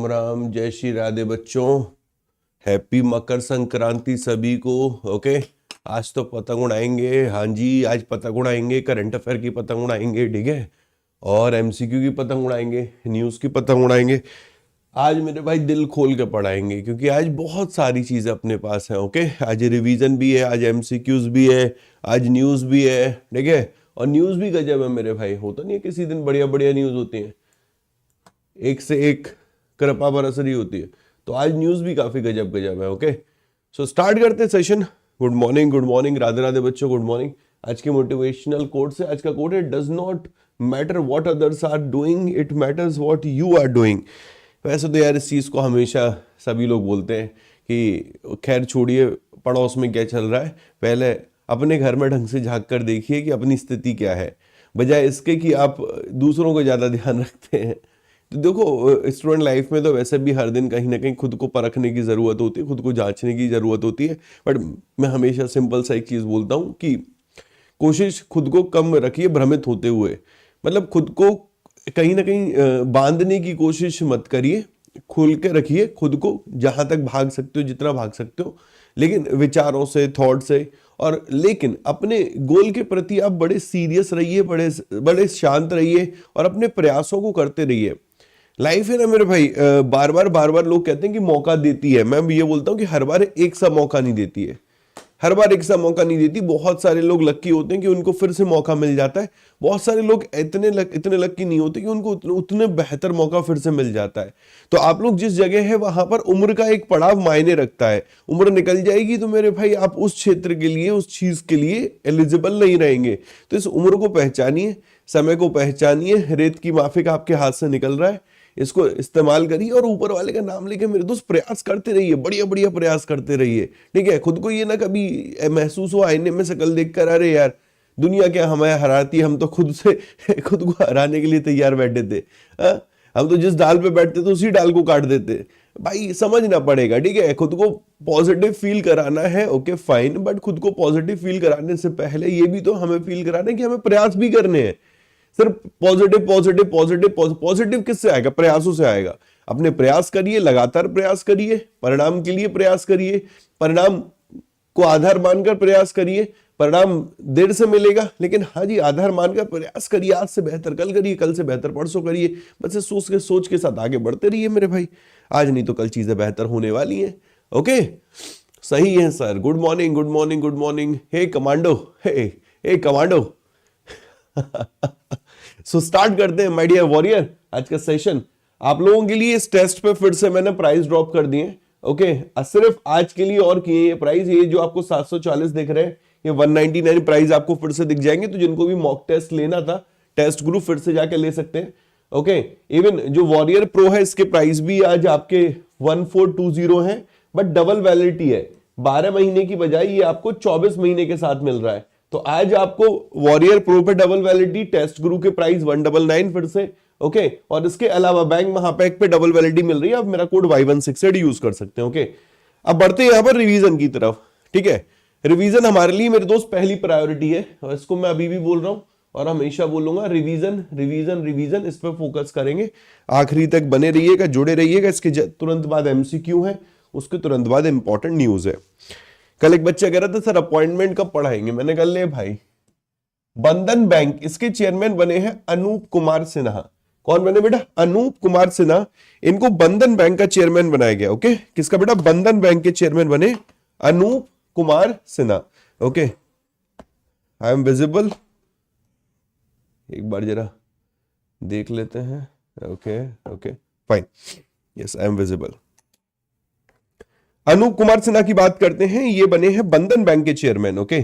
राम, जय श्री राधे बच्चों। हैप्पी मकर संक्रांति सभी को। ओके, आज तो पतंग उड़ाएंगे। हाँ जी, आज पतंग उड़ाएंगे, करंट अफेयर की पतंग उड़ाएंगे, ठीक है, और एमसीक्यू की पतंग उड़ाएंगे, न्यूज़ की पतंग उड़ाएंगे। आज मेरे भाई दिल खोल के पढ़ाएंगे क्योंकि आज बहुत सारी चीज़ें अपने पास हैं। ओके, आज रिवीजन भी है, आज एमसीक्यूज भी है, आज न्यूज़ भी है, ठीक है, और न्यूज़ भी गजब है मेरे भाई। होता नहीं है किसी दिन बढ़िया बढ़िया न्यूज़ होती हैं, एक से एक कृपा बरस रही होती है, तो आज न्यूज़ भी काफ़ी गजब गजब है। ओके, सो स्टार्ट करते हैं session. Good morning, Radhe Radhe बच्चों, गुड मॉर्निंग। आज के मोटिवेशनल कोट से आज का कोट है, does not matter what others are doing, it matters what you are doing. वैसे तो यार इस चीज़ को हमेशा सभी लोग बोलते हैं कि खैर छोड़िए पड़ोस में क्या चल रहा है, पहले अपने घर में ढंग से झांक कर देखिए कि अपनी स्थिति क्या है, बजाय इसके कि आप दूसरों को ज़्यादा ध्यान रखते हैं। तो देखो, स्टूडेंट लाइफ में तो वैसे भी हर दिन कहीं ना कहीं खुद को परखने की ज़रूरत होती है, खुद को जांचने की ज़रूरत होती है। बट मैं हमेशा सिंपल सा एक चीज़ बोलता हूँ कि कोशिश खुद को कम रखिए भ्रमित होते हुए। मतलब खुद को कहीं ना कहीं बांधने की कोशिश मत करिए, खुल के रखिए खुद को, जहाँ तक भाग सकते हो, जितना भाग सकते हो, लेकिन विचारों से, थॉट से। और लेकिन अपने गोल के प्रति आप बड़े सीरियस रहिए, बड़े बड़े शांत रहिए और अपने प्रयासों को करते रहिए। लाइफ है ना मेरे भाई, बार बार लोग कहते हैं कि मौका देती है। मैं भी ये बोलता हूँ कि हर बार एक सा मौका नहीं देती है, हर बार एक सा मौका नहीं देती। बहुत सारे लोग लक्की होते हैं कि उनको फिर से मौका मिल जाता है, बहुत सारे लोग इतने लक्की नहीं होते कि उनको उतने बेहतर मौका फिर से मिल जाता है। तो आप लोग जिस जगह है वहां पर उम्र का एक पड़ाव मायने रखता है। उम्र निकल जाएगी तो मेरे भाई आप उस क्षेत्र के लिए, उस चीज के लिए एलिजिबल नहीं रहेंगे। तो इस उम्र को पहचानिए, समय को पहचानिए। रेत की माफिक आपके हाथ से निकल रहा है, इसको इस्तेमाल करिए और ऊपर वाले का नाम लेके मेरे दोस्त प्रयास करते रहिए, बढ़िया बढ़िया प्रयास करते रहिए, ठीक है। खुद को ये ना कभी महसूस हो आईने में शक्ल देखकर अरे यार दुनिया क्या हमें हराती है, हम तो खुद से खुद को हराने के लिए तैयार बैठे थे। हम तो जिस डाल पे बैठते थे उसी डाल को काट देते। भाई समझना पड़ेगा, ठीक है। खुद को पॉजिटिव फील कराना है, ओके फाइन, बट खुद को पॉजिटिव फील कराने से पहले ये भी तो हमें फील कराना है कि हमें प्रयास भी करने हैं। सिर्फ पॉजिटिव पॉजिटिव पॉजिटिव पॉजिटिव किससे आएगा? प्रयासों से आएगा। अपने प्रयास करिए, लगातार प्रयास करिए, परिणाम के लिए प्रयास करिए, परिणाम को आधार मानकर प्रयास करिए। परिणाम देर से मिलेगा, लेकिन हाँ जी आधार मानकर प्रयास करिए। आज से बेहतर कल करिए, कल से बेहतर परसों करिए। बस सोच के साथ आगे बढ़ते रहिए मेरे भाई। आज नहीं तो कल चीजें बेहतर होने वाली हैं। ओके, सही है sir. Good morning, good morning, good morning. Hey commando, hey commando. So start करते हैं माय डियर वॉरियर आज का सेशन। आप लोगों के लिए इस टेस्ट पे फिर से मैंने प्राइस ड्रॉप कर दिए। ओके, सिर्फ आज के लिए और किए ये प्राइस। ये जो आपको 740 दिख रहे हैं, ये 199 प्राइस आपको फिर से दिख जाएंगे। तो जिनको भी मॉक टेस्ट लेना था, टेस्ट ग्रुप फिर से जाके ले सकते हैं। ओके, इवन जो वॉरियर प्रो है इसके प्राइस भी आज आपके 1420 है, बट डबल वैलिडिटी है। 12 महीने की बजाय ये आपको 24 महीने के साथ मिल रहा है। तो आज आपको वॉरियर प्रो पे डबल वैलिडिटी, टेस्ट गुरु के प्राइस 199 फिर से। ओके, और इसके अलावा बैंक महापैक पे डबल वैलिडिटी मिल रही है। आप मेरा कोड Y168 यूज कर सकते हैं। ओके, अब बढ़ते हैं यहां पर रिवीजन की तरफ, ठीक है। रिवीजन हमारे लिए मेरे दोस्त पहली प्रायोरिटी है, और इसको मैं अभी भी बोल रहा हूं और हमेशा बोलूंगा। रिवीजन रिवीजन रिवीजन, इस पर फोकस करेंगे। आखिरी तक बने रहिएगा, जुड़े रहिएगा। इसके तुरंत बाद MCQ है, उसके तुरंत बाद इंपॉर्टेंट न्यूज है। कल एक बच्चा कह रहा था सर अपॉइंटमेंट कब पढ़ाएंगे, मैंने कहा ले भाई, बंधन बैंक इसके चेयरमैन बने हैं अनूप कुमार सिन्हा। कौन बने बेटा? अनूप कुमार सिन्हा। इनको बंधन बैंक का चेयरमैन बनाया गया। ओके, किसका बेटा? बंधन बैंक के चेयरमैन बने Anup Kumar Sinha. Okay, I am visible, एक बार जरा देख लेते हैं। Okay okay fine, yes I am visible. Anup Kumar Sinha की बात करते हैं, ये बने हैं बंधन बैंक के चेयरमैन। ओके,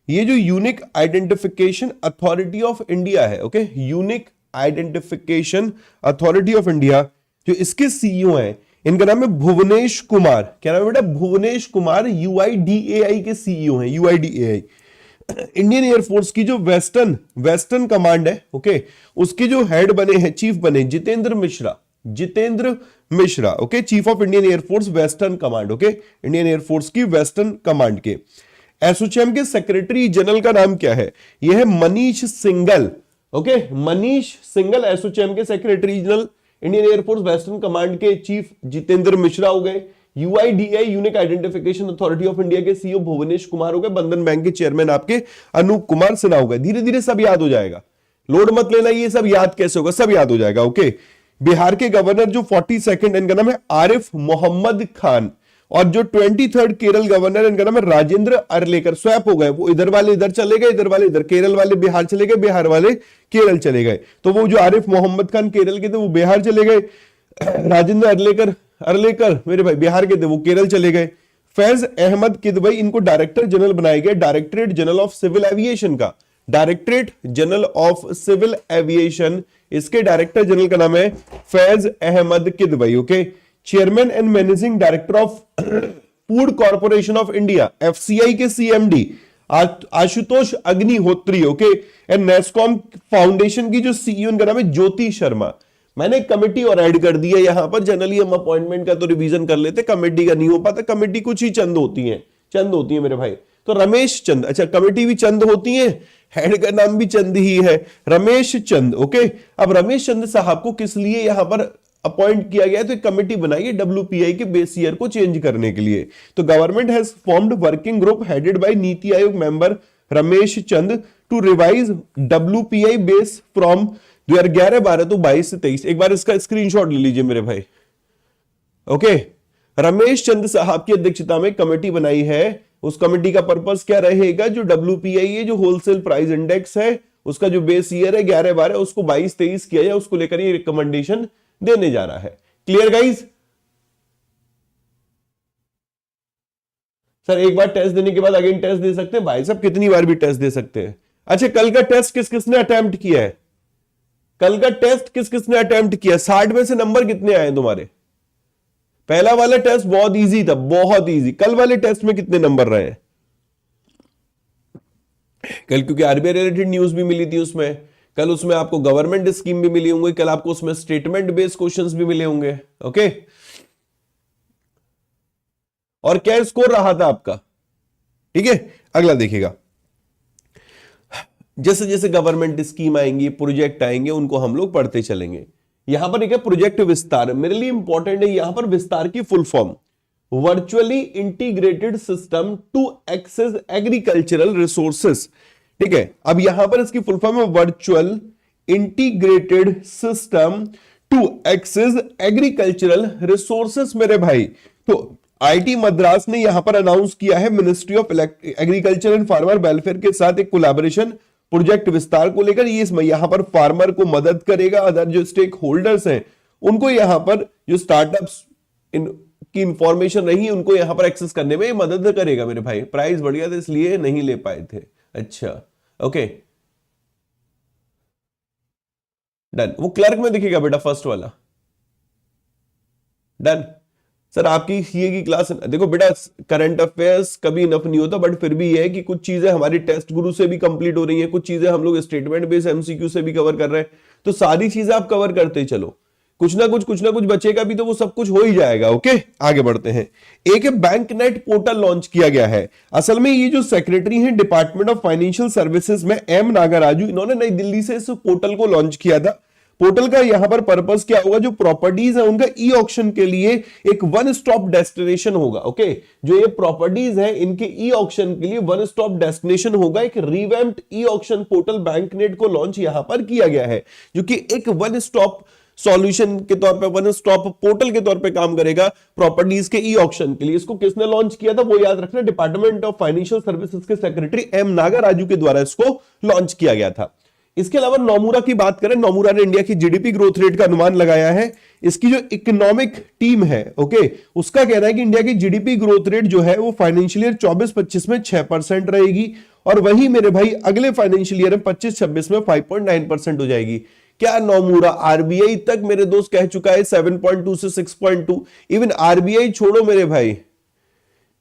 ये जो unique identification authority of India है, okay, unique identification authority of India, जो इसके सीईओ हैं, इनका नाम है भुवनेश कुमार। क्या नाम है बेटा? भुवनेश कुमार। UIDAI के सीईओ हैं, UIDAI। इंडियन एयरफोर्स की जो वेस्टर्न कमांड है, ओके, उसके जो हेड बने हैं, चीफ बने Jitendra Mishra. Okay, chief of Indian air force western command. Okay, Indian air force की वेस्टर्न कमांड के। एसोचैम के सेक्रेटरी जनरल का नाम क्या है? यह है मनीष सिंघल। ओके, मनीष सिंघल एसोचैम के secretary general. Indian air force western command के चीफ जितेंद्र मिश्रा हो गए, UIDAI unique identification authority of India के सीईओ भुवनेश कुमार हो गए, बंधन बैंक के चेयरमैन आपके अनूप कुमार सिन्हा हो गए। धीरे धीरे सब याद हो जाएगा, लोड मत लेना, ये सब याद कैसे होगा, सब याद हो जाएगा। ओके, बिहार के गवर्नर जो 42nd इनका नाम है आरिफ मोहम्मद खान, और जो 23rd केरल गवर्नर इनका नाम है राजेंद्र अरलेकर। स्वैप हो गए, वो इधर वाले इधर चले गए, इधर वाले इधर, केरल वाले बिहार चले गए, बिहार वाले केरल चले गए। तो वो जो आरिफ मोहम्मद खान केरल के थे वो बिहार चले गए, राजेंद्र अरलेकर मेरे भाई बिहार के थे, वो केरल चले गए। फैज अहमद किदवई इनको डायरेक्टर जनरल बनाए गए directorate general of civil aviation का, directorate general of civil aviation, इसके डायरेक्टर जनरल का नाम है Faiz Ahmed Kidwai. Okay, chairman and managing director of food corporation of India FCI के CMD Ashutosh Agnihotri. Okay, and NASSCOM foundation की जो सीईओ उनका नाम है ज्योति शर्मा। मैंने एक कमेटी और ऐड कर दी है यहां पर, जनरली हम अपॉइंटमेंट का तो रिवीजन कर लेते, कमेटी का नहीं हो पाता, कमेटी कुछ ही चंद होती है मेरे भाई। तो रमेश चंद, अच्छा कमेटी भी चंद होती है, हेड का नाम भी चंद ही है, रमेश चंद। ओके, अब रमेश चंद साहब को किस लिए यहां पर अपॉइंट किया गया, तो एक कमेटी बनाई है डब्ल्यूपीआई के बेस ईयर को चेंज करने के लिए। तो government has formed working group headed by NITI Aayog member Ramesh Chand to revise WPI base from 2011-12 तो 22 से 23। एक बार इसका स्क्रीनशॉट ले लीजिए मेरे भाई। ओके, रमेश चंद साहब की अध्यक्षता में कमेटी बनाई है। उस कमेटी का पर्पस क्या रहेगा, जो डब्ल्यूपीआई है, जो होलसेल प्राइस इंडेक्स है, उसका जो बेस ईयर है 11-12 उसको 22-23 किया जाए, उसको लेकर ये रिकमेंडेशन देने जा रहा है। Clear guys? सर एक बार टेस्ट देने के बाद अगेन टेस्ट दे सकते हैं? भाई साहब कितनी बार भी टेस्ट दे सकते हैं। अच्छा, कल का टेस्ट किस किसने अटेम्प्ट किया है? कल का टेस्ट किस किसने अटेम्प्ट किया? 60 में से नंबर कितने आए तुम्हारे? पहला वाला टेस्ट बहुत इजी था, बहुत इजी। कल वाले टेस्ट में कितने नंबर रहे हैं कल? क्योंकि आरबीआई रिलेटेड न्यूज भी मिली थी उसमें, कल उसमें आपको गवर्नमेंट स्कीम भी मिली होंगी, कल आपको उसमें स्टेटमेंट बेस्ड क्वेश्चंस भी मिले होंगे। ओके, और क्या स्कोर रहा था आपका? ठीक है, अगला देखिएगा। जैसे जैसे गवर्नमेंट स्कीम आएंगी, प्रोजेक्ट आएंगे, उनको हम लोग पढ़ते चलेंगे। यहां पर एक है प्रोजेक्ट विस्तार, मेरे लिए इंपॉर्टेंट है यहां पर विस्तार की full form virtually integrated system to access agricultural resources. ठीक है, अब यहां पर इसकी फुल फॉर्म है virtual integrated system to access agricultural resources. मेरे भाई, तो आईटी मद्रास ने यहां पर अनाउंस किया है ministry of agriculture and farmer welfare के साथ एक कोलैबोरेशन प्रोजेक्ट विस्तार को लेकर। ये इसमें यहां पर फार्मर को मदद करेगा, अदर जो स्टेक होल्डर्स हैं उनको यहां पर जो स्टार्टअप्स की इंफॉर्मेशन रही उनको यहां पर एक्सेस करने में मदद करेगा। मेरे भाई प्राइस बढ़ गया था इसलिए नहीं ले पाए थे। अच्छा, ओके डन। वो क्लर्क में दिखेगा बेटा फर्स्ट वाला। डन सर, आपकी सीए की क्लास देखो बेटा, करंट अफेयर्स कभी इनफ नहीं होता, बट फिर भी ये है कि कुछ चीजें हमारी टेस्ट गुरु से भी कंप्लीट हो रही हैं, कुछ चीजें हम लोग स्टेटमेंट बेस्ड एमसीक्यू से भी कवर कर रहे हैं। तो सारी चीजें आप कवर करते चलो, कुछ ना कुछ बचेगा भी तो वो सब कुछ हो ही जाएगा। ओके, आगे बढ़ते हैं। एक बैंक नेट पोर्टल लॉन्च किया गया है। असल में ये जो सेक्रेटरी हैं डिपार्टमेंट ऑफ फाइनेंशियल सर्विसेज में एम नागाराजू, इन्होंने नई दिल्ली से इस पोर्टल को लॉन्च किया था। पोर्टल का यहां पर पर्पस क्या होगा, जो प्रॉपर्टीज है उनका ई ऑक्शन के लिए एक वन स्टॉप डेस्टिनेशन होगा। ओके, जो ये प्रॉपर्टीज है इनके ई ऑक्शन के लिए वन स्टॉप डेस्टिनेशन होगा। एक रिवैम्प्ड ई ऑक्शन पोर्टल बैंकनेट को लॉन्च यहां पर किया गया है, जो कि एक वन स्टॉप सॉल्यूशन के तौर पे, वन स्टॉप पोर्टल के तौर पे काम करेगा प्रॉपर्टीज के ई ऑक्शन के लिए। इसको किसने लॉन्च किया था वो याद रखना, डिपार्टमेंट ऑफ फाइनेंशियल सर्विसेज के सेक्रेटरी एम नागाराजू के द्वारा इसको लॉन्च किया गया था। इसके अलावा नोमुरा की बात करें, नोमुरा ने इंडिया की जीडीपी ग्रोथ रेट का अनुमान लगाया है। इसकी जो इकोनॉमिक टीम है, ओके, उसका कहना है कि इंडिया की जीडीपी ग्रोथ रेट जो है वो फाइनेंशियल ईयर 24-25 में 6% रहेगी, और वही मेरे भाई अगले फाइनेंशियल ईयर में 25-26 में 5.9% हो जाएगी। क्या नोमुरा, आरबीआई तक मेरे दोस्त कह चुका है 7.2 से 6.2। इवन आरबीआई छोड़ो मेरे भाई,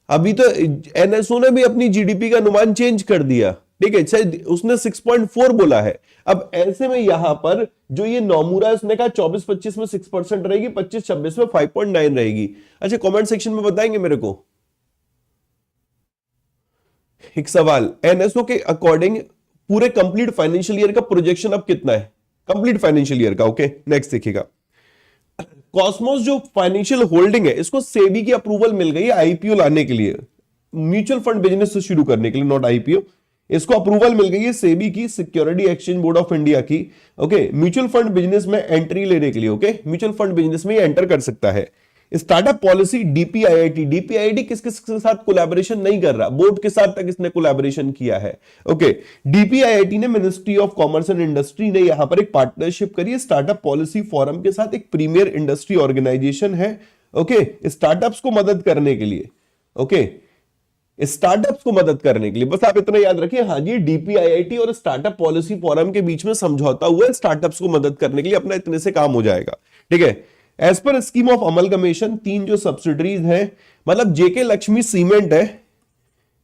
अभी तो एनएसओ ने भी अपनी जीडीपी का अनुमान चेंज कर दिया। ठीक है, उसने 6.4 बोला है। अब ऐसे में यहां पर जो ये नोमुरा, इसने कहा 24-25 में 6% रहेगी, 25-26 में 5.9 रहेगी। अच्छा, कमेंट सेक्शन में बताएंगे मेरे को एक सवाल, एनएसओ के अकॉर्डिंग पूरे कंप्लीट फाइनेंशियल ईयर का प्रोजेक्शन अब कितना है, कंप्लीट फाइनेंशियल ईयर का। ओके, नेक्स्ट देखिएगा। कॉस्मोस जो फाइनेंशियल होल्डिंग है, इसको सेबी की अप्रूवल मिल गई है आईपीओ लाने के लिए, म्यूचुअल फंड बिजनेस शुरू करने के लिए, नॉट आईपीओ। इसको अप्रूवल मिल गई है सेबी की, security exchange board of India की, ओके, म्यूचुअल फंड बिजनेस में एंट्री लेने के लिए, ओके, म्यूचुअल फंड बिजनेस में एंटर कर सकता है। स्टार्टअप पॉलिसी डीपीआईआईटी, डीपीआईआईटी किस किस के साथ कोलैबोरेशन नहीं कर रहा, बोर्ड के साथ तक इसने कोलैबोरेशन किया है, ओके। डीपीआईआईटी ने ministry of commerce and industry ने यहां पर एक पार्टनरशिप करी है स्टार्टअप पॉलिसी फोरम के साथ, एक प्रीमियर इंडस्ट्री ऑर्गेनाइजेशन है, ओके, स्टार्टअप्स को मदद करने के लिए, ओके, स्टार्टअप्स को मदद करने के लिए। बस आप इतना याद रखिए, हाँ जी, डीपीआईआईटी और स्टार्टअप पॉलिसी फोरम के बीच में समझौता हुआ है स्टार्टअप्स को मदद करने के लिए, अपना इतने से काम हो जाएगा, ठीक है। As per scheme of amalgamation, 3 जो सब्सिडरीज हैं, मतलब जेके लक्ष्मी सीमेंट है,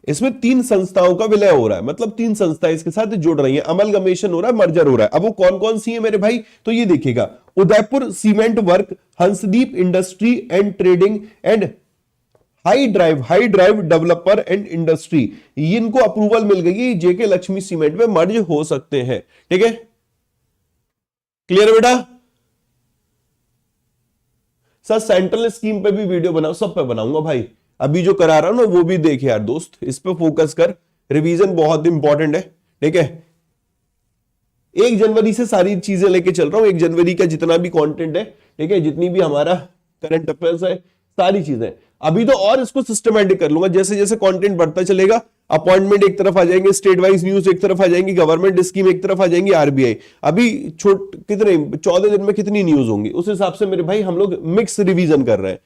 इसमें 3 संस्थाओं का विलय हो रहा है, मतलब 3 संस्थाएं इसके साथ जुड़ रही हैं, अमलगमेशन हो रहा है, मर्जर हो रहा है। अब वो कौन कौन सी है मेरे भाई, तो ये देखिएगा, Udaipur cement work, Hansdeep industry and trading and high drive developer and industry, इनको अप्रूवल मिल गई, जेके लक्ष्मी सीमेंट में मर्ज हो सकते हैं, ठीक है। क्लियर बेटा? सर सेंट्रल स्कीम पे भी वीडियो बनाओ, सब पे बनाऊंगा भाई, अभी जो करा रहा हूं ना वो भी देख यार दोस्त, इस पे फोकस कर, रिवीजन बहुत इंपॉर्टेंट है, ठीक है। 1 जनवरी से सारी चीजें लेके चल रहा हूं, 1 जनवरी का जितना भी कंटेंट है, ठीक है, जितनी भी हमारा करंट अफेयर्स है, सारी चीजें अभी तो और इसको सिस्टमैटिक कर लूंगा, जैसे जैसे कंटेंट बढ़ता चलेगा, अपॉइंटमेंट एक तरफ आ जाएंगे, स्टेट वाइज न्यूज एक तरफ आ जाएंगी, गवर्नमेंट स्कीम एक तरफ आ जाएंगी, आरबीआई, अभी कितने 14 दिन में कितनी न्यूज होंगी, उस हिसाब से मेरे भाई हम लोग मिक्स रिवीजन कर रहे हैं,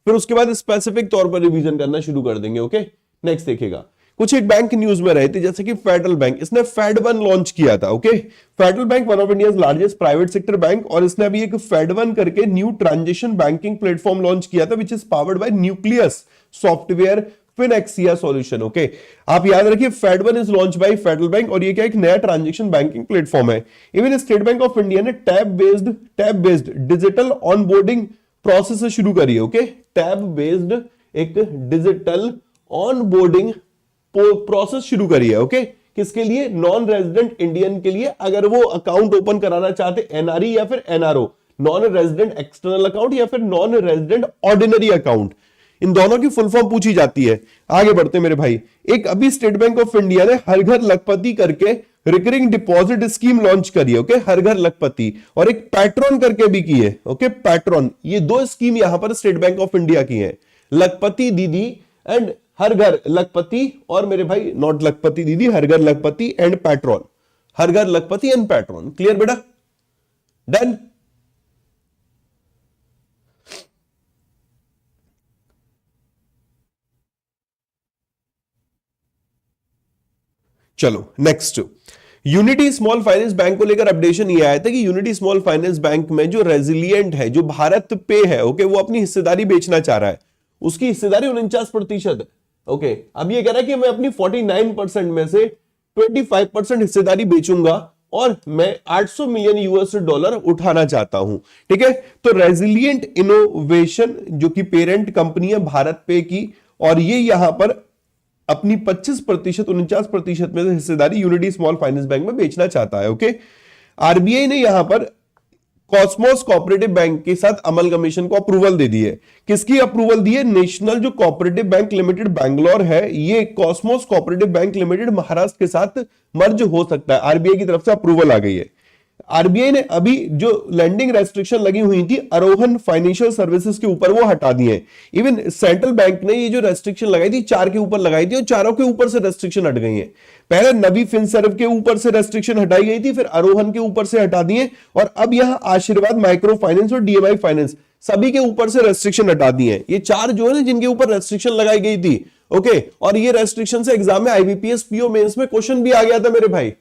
फिर उसके बाद स्पेसिफिक तौर पर रिवीजन करना शुरू कर देंगे, ओके। नेक्स्ट देखिएगा, कुछ एक बैंक न्यूज में रहे थे, जैसे कि फेडरल बैंक, इसने फेड1 लॉन्च किया था, okay. Federal Bank one of India's largest private sector bank, और इसने अभी एक फेड1 करके new transition banking platform launch किया था, which is powered by Nucleus Software FinnAxia solution, okay. आप याद रखिए, Fed one is launch by Federal Bank, और ये क्या एक नया ट्रांजेक्शन बैंकिंग प्लेटफॉर्म है। Even State Bank of India ने tab based digital onboarding process से शुरू करी है, ओके। टैब बेस्ड एक डिजिटल ऑनबोर्डिंग प्रोसेस शुरू करी है, ओके। किसके लिए? नॉन रेजिडेंट इंडियन के लिए, अगर वो अकाउंट ओपन कराना चाहते, एनआरई या फिर NRO, non resident external account या फिर नॉन रेजिडेंट ऑर्डिनरी अकाउंट, इन दोनों की फुल फॉर्म पूछी जाती है। आगे बढ़ते मेरे भाई, एक अभी स्टेट बैंक ऑफ इंडिया ने हर घर लखपति करके रिकरिंग डिपॉजिट स्कीम लॉन्च करी है, ओके, हर घर लखपति, और एक पैट्रॉन करके भी की है, ओके, पैट्रॉन। ये 2 स्कीम यहां पर स्टेट बैंक ऑफ इंडिया की है, लखपति दीदी एंड हर घर लखपति, और मेरे भाई नॉट लखपति दीदी, हर घर लखपति एंड पैट्रॉन, हर घर लखपति एंड पैट्रॉन। क्लियर बेटा? डन। चलो next, unity small finance bank को लेकर अपडेशन ये आया था कि यूनिटी स्मॉल फाइनेंस बैंक में जो रेजिलिएंट है, जो भारत पे है, ओके, वो अपनी हिस्सेदारी बेचना चाह रहा है, उसकी हिस्सेदारी 49% है, ओके। अब ये कह रहा है कि मैं अपनी 49% में से 25% हिस्सेदारी बेचूंगा और मैं $800 मिलियन उठाना चाहता हूं, ठीक है। तो रेजिलिएंट इनोवेशन जो कि पेरेंट कंपनी है भारत पे की, और ये यहां पर अपनी 25% 49% में से हिस्सेदारी यूनिटी स्मॉल फाइनेंस बैंक में बेचना चाहता है, ओके। आरबीआई ने यहां पर कॉस्मोस कोऑपरेटिव बैंक के साथ अमलगमेशन को अप्रूवल दे दी है। किसकी अप्रूवल दी है? नेशनल जो कोऑपरेटिव बैंक लिमिटेड बैंगलोर है, ये Cosmos cooperative bank limited Maharashtra के साथ मर्ज हो सकता है, आरबीआई की तरफ से अप्रूवल आ गई है। आरबीआई ने अभी जो लैंडिंग रेस्ट्रिक्शन लगी हुई थी आरोहन फाइनेंशियल सर्विसेज के ऊपर, वो हटा दी है। इवन सेंट्रल बैंक ने ये जो रेस्ट्रिक्शन लगाई थी 4 के ऊपर लगाई थी, और चारों के ऊपर से रेस्ट्रिक्शन हट गई है। पहले नबी फिनसर्व के ऊपर से रेस्ट्रिक्शन हटाई गई थी, फिर आरोहन के ऊपर से हटा दिए, और अब यहां आशीर्वाद माइक्रो फाइनेंस और डीएमआई फाइनेंस सभी के ऊपर से रेस्ट्रिक्शन हटा दी है। ये 4 जो है ना जिनके ऊपर रेस्ट्रिक्शन लगाई गई थी, ओके। और ये रेस्ट्रिक्शन से एग्जाम में आईबीपीएस पीओ मेंस में क्वेश्चन भी आ गया था मेरे भाई,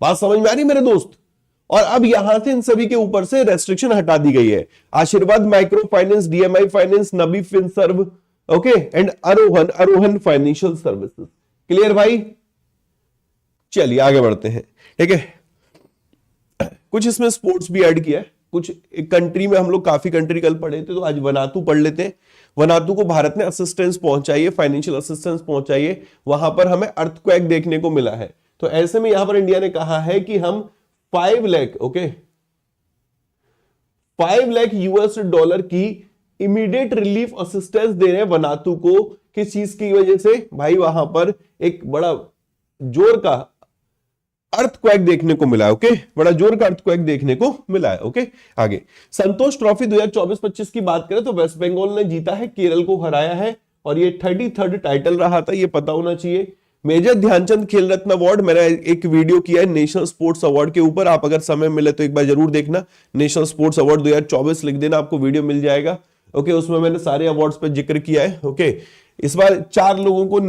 बात समझ में आ रही मेरे दोस्त। और अब यहां से इन सभी के ऊपर से रेस्ट्रिक्शन हटा दी गई है। आशीर्वाद micro finance, DMI finance, Nabi Finserv, okay, and Arohan financial services. Clear भाई? चलिए आगे बढ़ते हैं, ठीक है। कुछ इसमें स्पोर्ट्स भी ऐड किया है, कुछ कंट्री में हम लोग काफी कंट्री कल पढ़े थे, तो आज वनातू पढ़ लेते हैं। वनातू को भारत ने असिस्टेंस पहुंचाई है, फाइनेंशियल असिस्टेंस पहुंचाई है, वहां पर हमें अर्थक्वेक देखने को मिला है। तो ऐसे में यहां पर इंडिया ने कहा है कि हम 5 लाख, ओके, $5 लाख की इमीडिएट रिलीफ असिस्टेंस दे रहे हैं वनातु को। किस चीज की वजह से भाई? वहां पर एक बड़ा जोर का अर्थक्वेक देखने को मिला है। ओके, बड़ा जोर का अर्थक्वेक देखने को मिला है। ओके, आगे संतोष ट्रॉफी 2024-25 की बात करें तो वेस्ट बंगाल ने जीता है, केरल को हराया है और ये 33rd टाइटल रहा था, ये पता होना चाहिए। मेजर ध्यानचंद खेल रत्न अवार्ड, मैंने एक वीडियो किया है नेशनल स्पोर्ट्स अवार्ड के ऊपर, आप अगर समय मिले तो एक बार जरूर देखना। नेशनल स्पोर्ट्स अवार्ड 2024 लिख देना, आपको वीडियो मिल जाएगा। ओके, उसमें मैंने सारे अवार्ड्स पे जिक्र किया है। ओके, इस बार 4 लोगों को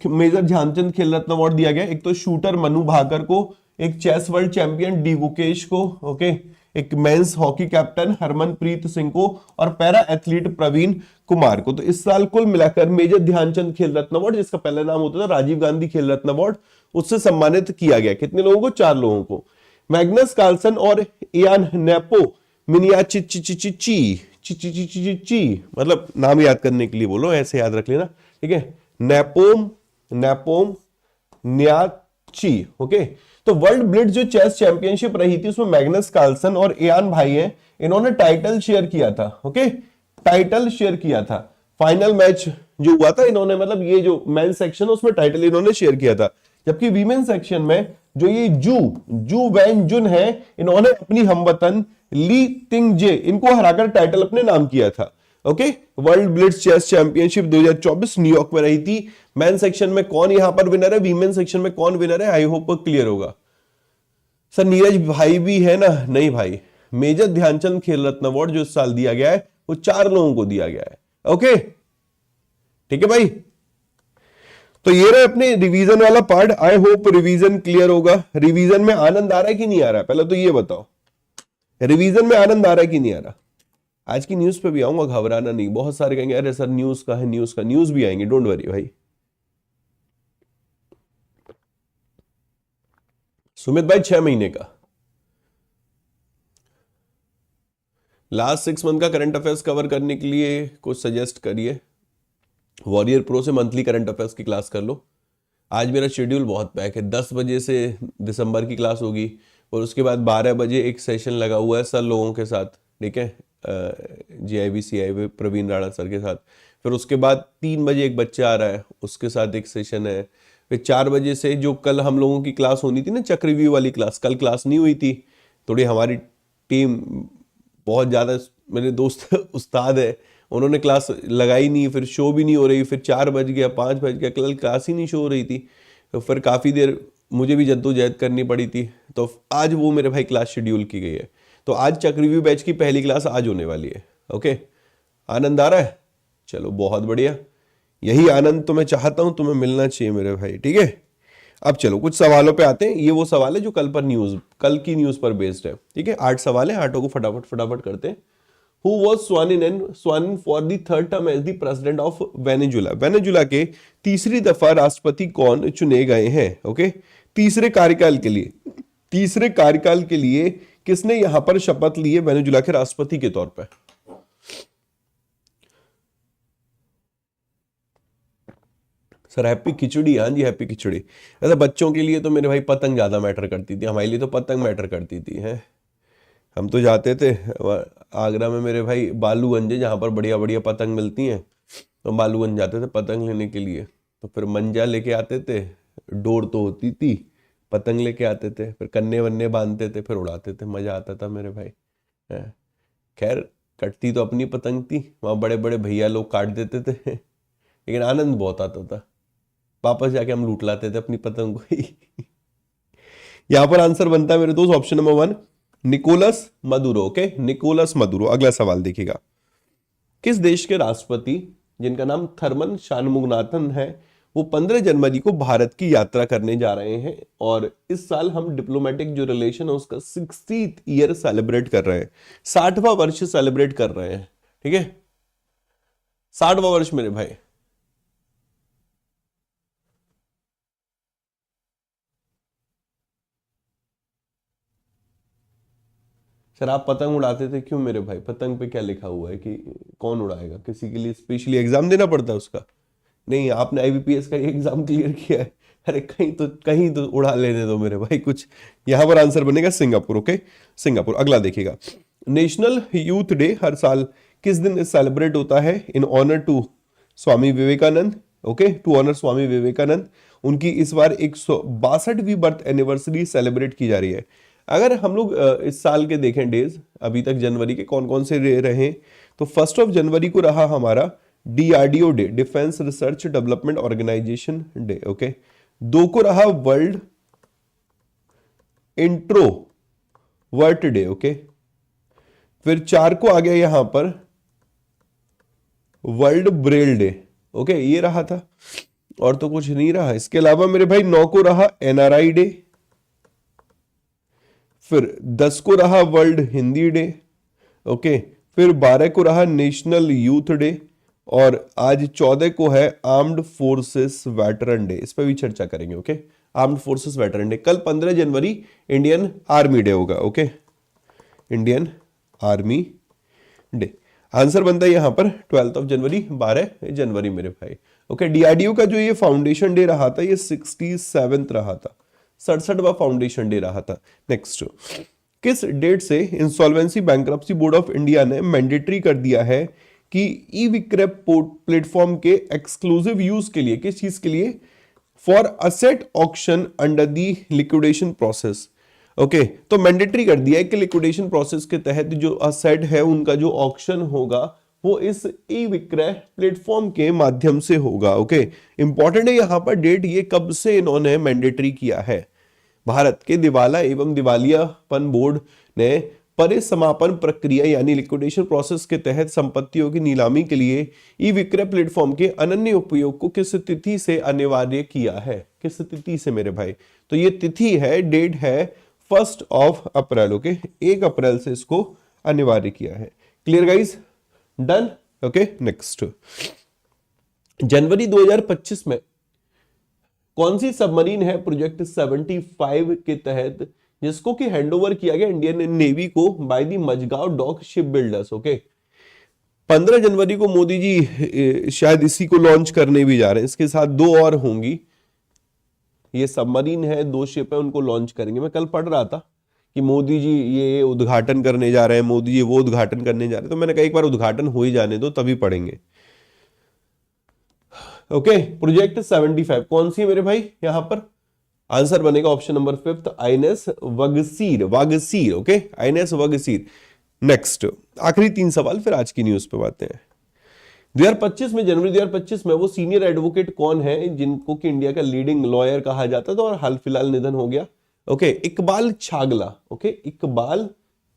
मेजर ध्यानचंद खेल रत्न अवार्ड दिया गया। एक तो शूटर मनु भाकर को, एक chess world champion D Gukesh को, ओके, एक men's hockey captain Harmanpreet Singh को और पैरा एथलीट प्रवीण कुमार को। तो इस साल कुल मिलाकर मेजर ध्यानचंद खेल रत्न अवार्ड, जिसका पहला नाम होता था राजीव गांधी खेल रत्न अवार्ड, उससे सम्मानित किया गया। कितने लोगों को? 4 लोगों को। मैग्नस कार्लसन और इयान नेपो मिनियाची, मतलब नाम याद करने के लिए बोलो, ऐसे याद रख लेना, ठीक है। नेपोम न्याची। ओके, तो वर्ल्ड ब्लिट्ज जो चेस चैंपियनशिप रही थी उसमें मैग्नस कार्लसन और इयान भाई हैं, इन्होंने टाइटल शेयर किया था। ओके, टाइटल शेयर किया था। फाइनल मैच जो हुआ था इन्होंने, मतलब ये जो मेन सेक्शन है उसमें टाइटल इन्होंने शेयर किया था। जबकि वीमेन सेक्शन में जो ये जू वैन जुन है, इन्होंने अपनी हमवतन ली तिंगजे इनको हराकर टाइटल अपने नाम किया था। Okay, world blitz chess championship 2024 New York में रही थी। मेन सेक्शन में कौन यहां पर विनर है, वीमेन सेक्शन में कौन विनर है? आई होप क्लियर होगा। सर नीरज भाई भी है ना? नहीं भाई, मेजर ध्यानचंद खेल रत्न अवार्ड जो इस साल दिया गया है वो 4 लोगों को दिया गया है। ओके, ठीक है भाई। तो ये रहा अपने रिवीजन वाला part. I hope revision clear होगा। रिवीजन में आनंद आ रहा है कि नहीं आ रहा है? पहले तो ये बताओ, रिवीजन में आनंद आ रहा है कि नहीं आ रहा? आज की न्यूज पे भी आऊंगा, घबराना नहीं। बहुत सारे कहेंगे अरे सर न्यूज का है, न्यूज भी आएंगे, डोंट वरी भाई। सुमित भाई 6 महीने का लास्ट 6 मंथ का करंट अफेयर्स कवर करने के लिए कुछ सजेस्ट करिए। वॉरियर प्रो से मंथली करंट अफेयर्स की क्लास कर लो। आज मेरा शेड्यूल बहुत पैक है। 10 बजे से दिसंबर की क्लास होगी और उसके बाद 12 बजे एक सेशन लगा हुआ है सर लोगों के साथ, ठीक है, GIB CIB Praveen Rana sir के साथ। फिर उसके बाद 3 बजे एक बच्चा आ रहा है, उसके साथ एक सेशन है। फिर 4 बजे से जो कल हम लोगों की क्लास होनी थी ना, चक्रव्यूह वाली क्लास, कल क्लास नहीं हुई थी। थोड़ी हमारी टीम बहुत ज़्यादा, मेरे दोस्त उस्ताद है, उन्होंने क्लास लगाई नहीं, फिर शो भी नहीं हो रही। फिर 4 बज गया, 5 बज गया, कल क्लास ही नहीं शो हो रही थी। तो फिर काफ़ी देर मुझे भी जद्दोजहद करनी पड़ी थी। तो आज वो मेरे भाई क्लास शेड्यूल की गई है। तो आज चक्रव्यूह बैच की पहली क्लास आज होने वाली है। ओके, आनंद आ रहा है? चलो बहुत बढ़िया, यही आनंद तो मैं चाहता हूं, तुम्हें मिलना चाहिए मेरे भाई, ठीक है। अब चलो कुछ सवालों पे आते हैं। ये वो सवाल है जो कल की न्यूज पर बेस्ड है, ठीक है। 8 सवाल है, 8 को फटाफट करते हैं। Who was sworn in for the third term as the president of Venezuela? Venezuela के तीसरी दफा राष्ट्रपति कौन चुने गए हैं? ओके, तीसरे कार्यकाल के लिए किसने यहां पर शपथ ली है वेनेजुला के राष्ट्रपति के तौर पर? सर हैप्पी खिचड़ी। हाँ जी, हैप्पी खिचड़ी। ऐसा बच्चों के लिए तो मेरे भाई पतंग ज्यादा मैटर करती थी, हमारे लिए तो पतंग मैटर करती थी है। हम तो जाते थे आगरा में मेरे भाई बालूगंज, जहाँ पर बढ़िया बढ़िया पतंग मिलती हैं, तो बालूगंज जाते थे पतंग लेने के लिए। तो फिर मंजा लेके आते थे, डोर तो होती थी, पतंग लेके आते थे, फिर कन्ने वन्ने बांधते थे, फिर उड़ाते थे, मजा आता था मेरे भाई। खैर कटती तो अपनी पतंग थी, वहाँ बड़े बड़े भैया लोग काट देते थे, लेकिन आनंद बहुत आता था। वापस जाके हम लूट लाते थे अपनी पतंग को ही। यहां पर आंसर बनता है मेरे दोस्त option number 1, Nicolas Maduro. Okay, Nicolas Maduro. अगला सवाल देखिएगा। किस देश के राष्ट्रपति, जिनका नाम थर्मन शानमुगनाथन है, वो 15 जनवरी को भारत की यात्रा करने जा रहे हैं। और इस साल हम डिप्लोमेटिक जो रिलेशन है उसका 60th ईयर सेलिब्रेट कर रहे हैं, 60वां वर्ष सेलिब्रेट कर रहे हैं, ठीक है, 60वां वर्ष मेरे भाई। सर आप पतंग उड़ाते थे क्यों मेरे भाई? पतंग पे क्या लिखा हुआ है कि कौन उड़ाएगा? किसी के लिए स्पेशली एग्जाम देना पड़ता है उसका? नहीं, आपने IBPS का एग्जाम क्लियर किया है। अरे कहीं तो उड़ा लेने दो मेरे भाई कुछ। यहां पर आंसर बनेगा सिंगापुर। Okay, Singapore. अगला देखिएगा। नेशनल यूथ डे हर साल किस दिन सेलिब्रेट होता है? In honour to Swami Vivekananda, okay, to honour Swami Vivekananda. उनकी इस बार 162वीं बर्थ एनिवर्सरी सेलिब्रेट की जा रही है। अगर हम लोग इस साल के देखें डेज, अभी तक जनवरी के कौन कौन से रहे, तो 1 जनवरी को रहा हमारा DRDO day, defence research development organisation day, okay. 2 को रहा वर्ल्ड इंट्रोवर्ट डे, ओके। फिर 4 को आ गया यहां पर वर्ल्ड ब्रेल डे, ओके, ये रहा था, और तो कुछ नहीं रहा। इसके अलावा मेरे भाई 9 को रहा NRI डे, फिर 10 को रहा वर्ल्ड हिंदी डे, ओके, फिर 12 को रहा नेशनल यूथ डे, और आज 14 को है आर्म्ड फोर्सेस वेटरन डे। इस पर भी चर्चा करेंगे, okay. Armed forces veteran day. कल 15 जनवरी इंडियन आर्मी डे होगा, okay, Indian army day. Answer बनता है यहां पर 12 जनवरी, 12 जनवरी मेरे भाई, ओके। DRDO का जो ये फाउंडेशन डे रहा था, ये 67th रहा था, 67वां फाउंडेशन डे रहा था। नेक्स्ट, किस डेट से insolvency bankruptcy board of India ने मैंडेटरी कर दिया है कि ई विक्रय प्लेटफॉर्म के एक्सक्लूसिव यूज के लिए, किस चीज के लिए? For asset auction under the liquidation process, okay. तो मैंडेटरी कर दिया है कि लिक्विडेशन प्रोसेस के तहत जो असेट है उनका जो ऑक्शन होगा वो इस ई विक्रय प्लेटफॉर्म के माध्यम से होगा, ओके। इंपॉर्टेंट है यहां पर डेट, ये कब से इन्होंने मैंडेटरी किया है? भारत के दिवाला एवं दिवालियापन बोर्ड ने परिसमापन प्रक्रिया यानी लिक्विडेशन प्रोसेस के तहत संपत्तियों की नीलामी के लिए ई विक्रय प्लेटफॉर्म के अनन्य उपयोग को किस तिथि से अनिवार्य किया है? किस तिथि से मेरे भाई? तो ये तिथि है, डेट है 1 अप्रैल, ओके। 1 अप्रैल से इसको अनिवार्य किया है। Clear guys? Done, okay. Next, जनवरी 2025 में कौन सी सबमरीन है प्रोजेक्ट 75 के तहत जिसको कि हैंडओवर किया गया इंडियन नेवी को by the Mazagon dock ship builders, okay. 15 जनवरी को मोदी जी शायद इसी को लॉन्च करने भी जा रहे हैं, इसके साथ 2 और होंगी। ये सबमरीन है, 2 शिप है, उनको लॉन्च करेंगे। मैं कल पढ़ रहा था कि मोदी जी ये उद्घाटन करने जा रहे हैं, मोदी जी वो उद्घाटन करने जा रहे हैं, तो मैंने कहा एक बार उद्घाटन हो ही जाने दो तभी पढ़ेंगे, ओके। प्रोजेक्ट 75 कौन सी है मेरे भाई? यहां पर आंसर बनेगा option number 5, INS Vagsheer, Vagsheer, okay, INS Vagsheer. Next, आखिरी 3 सवाल, फिर आज की न्यूज पे बातें हैं। 2025 में, जनवरी 2025 में वो सीनियर एडवोकेट कौन है जिनको कि इंडिया का लीडिंग लॉयर कहा जाता था और हाल फिलहाल निधन हो गया, okay. Iqbal Chagla, okay, Iqbal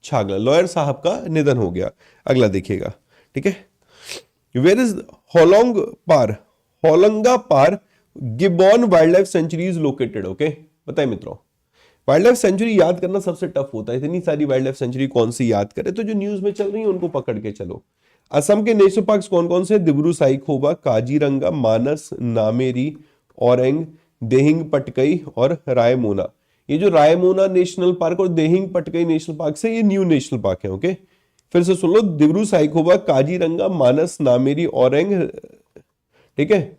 Chagla, lawyer साहब का निधन हो गया। अगला देखिएगा, ठीक है। Where is Hollongapar gibbon wildlife sanctuary is located, okay. बताइए मित्रों, वाइल्ड लाइफ सेंचुरी याद करना सबसे टफ होता है, इतनी सारी वाइल्ड लाइफ सेंचुरी कौन सी याद करे? तो जो न्यूज में चल रही है उनको पकड़ के चलो। असम के नेशनल पार्क कौन कौन से? दिब्रू साइखोवा, काजीरंगा, मानस, नामेरी, औरंग, देहिंग पटकई और रायमोना। ये जो रायमोना नेशनल पार्क और देहिंग पटकई नेशनल पार्क से, ये न्यू नेशनल पार्क है, ओके। फिर से सुन लो, दिब्रू साइखोवा, काजीरंगा, मानस, नामेरी, औरंग, ठीक है,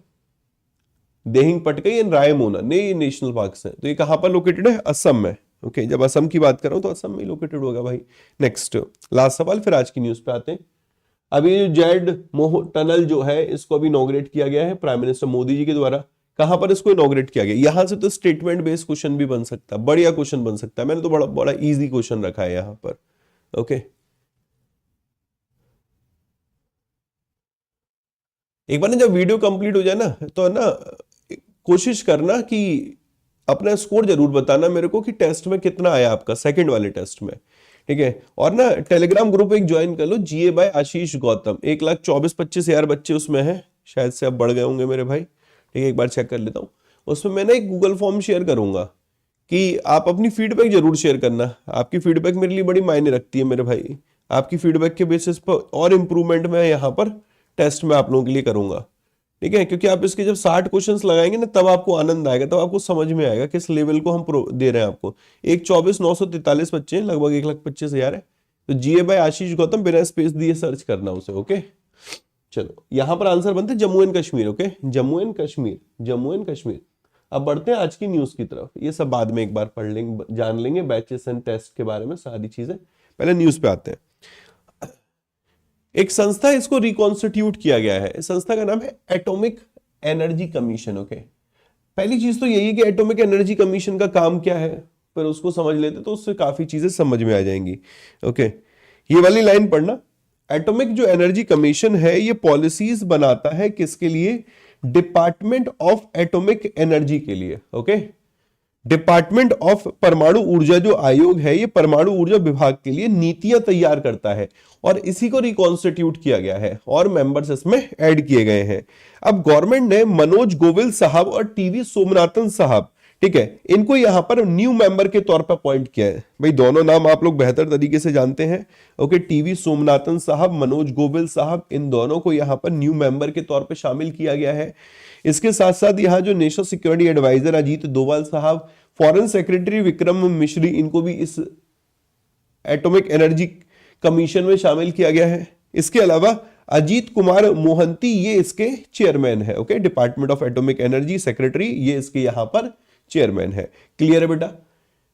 देहिंग पटकई एंड रायमोना, नए नेशनल पार्क है। तो ये कहां पर लोकेटेड है? असम में, ओके। जब असम की बात कर रहा हूं तो असम में लोकेटेड होगा भाई। नेक्स्ट, लास्ट सवाल, फिर आज की न्यूज पे आते हैं। अभी जेड मोह टनल जो है इसको अभी इनॉग्रेट किया गया है प्राइम मिनिस्टर मोदी जी के द्वारा। कहां पर इसको इनॉग्रेट किया गया? यहां से तो स्टेटमेंट बेस्ड क्वेश्चन भी बन सकता है, बढ़िया क्वेश्चन बन सकता है। मैंने तो बड़ा बड़ा इजी क्वेश्चन रखा है यहां पर, ओके। एक बार ना जब वीडियो कंप्लीट हो जाए ना, तो ना कोशिश करना कि अपना स्कोर जरूर बताना मेरे को कि टेस्ट में कितना आया आपका, सेकंड वाले टेस्ट में, ठीक है। और ना टेलीग्राम ग्रुप एक ज्वाइन कर लो, GA बाय आशीष गौतम। 1,24,25,000 बच्चे उसमें हैं, शायद से अब बढ़ गए होंगे मेरे भाई, ठीक है। एक बार चेक कर लेता हूँ। उसमें मैं ना एक गूगल फॉर्म शेयर करूंगा कि आप अपनी फीडबैक जरूर शेयर करना। आपकी फीडबैक मेरे लिए बड़ी मायने रखती है मेरे भाई। आपकी फीडबैक के बेसिस पर और इंप्रूवमेंट मैं यहाँ पर टेस्ट में आप लोगों के लिए करूंगा, ठीक है। क्योंकि आप इसके जब 60 क्वेश्चंस लगाएंगे ना, तब आपको आनंद आएगा, तब आपको समझ में आएगा किस लेवल को हम दे रहे हैं आपको। 1,24,943 बच्चे हैं, लगभग 1,25,000 है। तो GA बाय आशीष गौतम, बिना स्पेस दिए सर्च करना उसे, ओके। चलो, यहां पर आंसर बनते Jammu and Kashmir, okay, Jammu and Kashmir, Jammu and Kashmir. अब बढ़ते हैं आज की न्यूज की तरफ। ये सब बाद में एक बार पढ़ लेंगे, जान लेंगे बैचेस एंड टेस्ट के बारे में सारी चीजें। पहले न्यूज पे आते हैं। एक संस्था इसको रिकॉन्स्टिट्यूट किया गया है, इस संस्था का नाम है एटॉमिक एनर्जी कमीशन। ओके, पहली चीज तो यही है कि एटॉमिक एनर्जी कमीशन का काम क्या है, पर उसको समझ लेते तो उससे काफी चीजें समझ में आ जाएंगी। ओके, ये वाली लाइन पढ़ना, एटॉमिक जो एनर्जी कमीशन है ये पॉलिसीज बनाता है किसके लिए, डिपार्टमेंट ऑफ एटॉमिक एनर्जी के लिए। ओके, डिपार्टमेंट ऑफ परमाणु ऊर्जा जो आयोग है ये परमाणु ऊर्जा विभाग के लिए नीतियां तैयार करता है और इसी को रिकॉन्स्टिट्यूट किया गया है और मेंबर्स इसमें ऐड किए गए हैं। अब गवर्नमेंट ने मनोज गोविल साहब और टीवी सोमनाथन साहब, ठीक है, इनको यहां पर न्यू मेंबर के तौर पर अपॉइंट किया है। भाई दोनों नाम आप लोग बेहतर तरीके से जानते हैं। ओके, टीवी सोमनाथन साहब, मनोज गोविल साहब, इन दोनों को यहां पर न्यू मेंबर के तौर पर शामिल किया गया है। इसके साथ साथ यहां जो national security adviser Ajit Doval साहब, फॉरेन सेक्रेटरी विक्रम मिश्री, इनको भी इस एटॉमिक एनर्जी कमीशन में शामिल किया गया है। इसके अलावा अजीत कुमार मोहंती ये इसके चेयरमैन है। Okay, department of atomic energy secretary, ये इसके यहां पर चेयरमैन है। क्लियर है बेटा?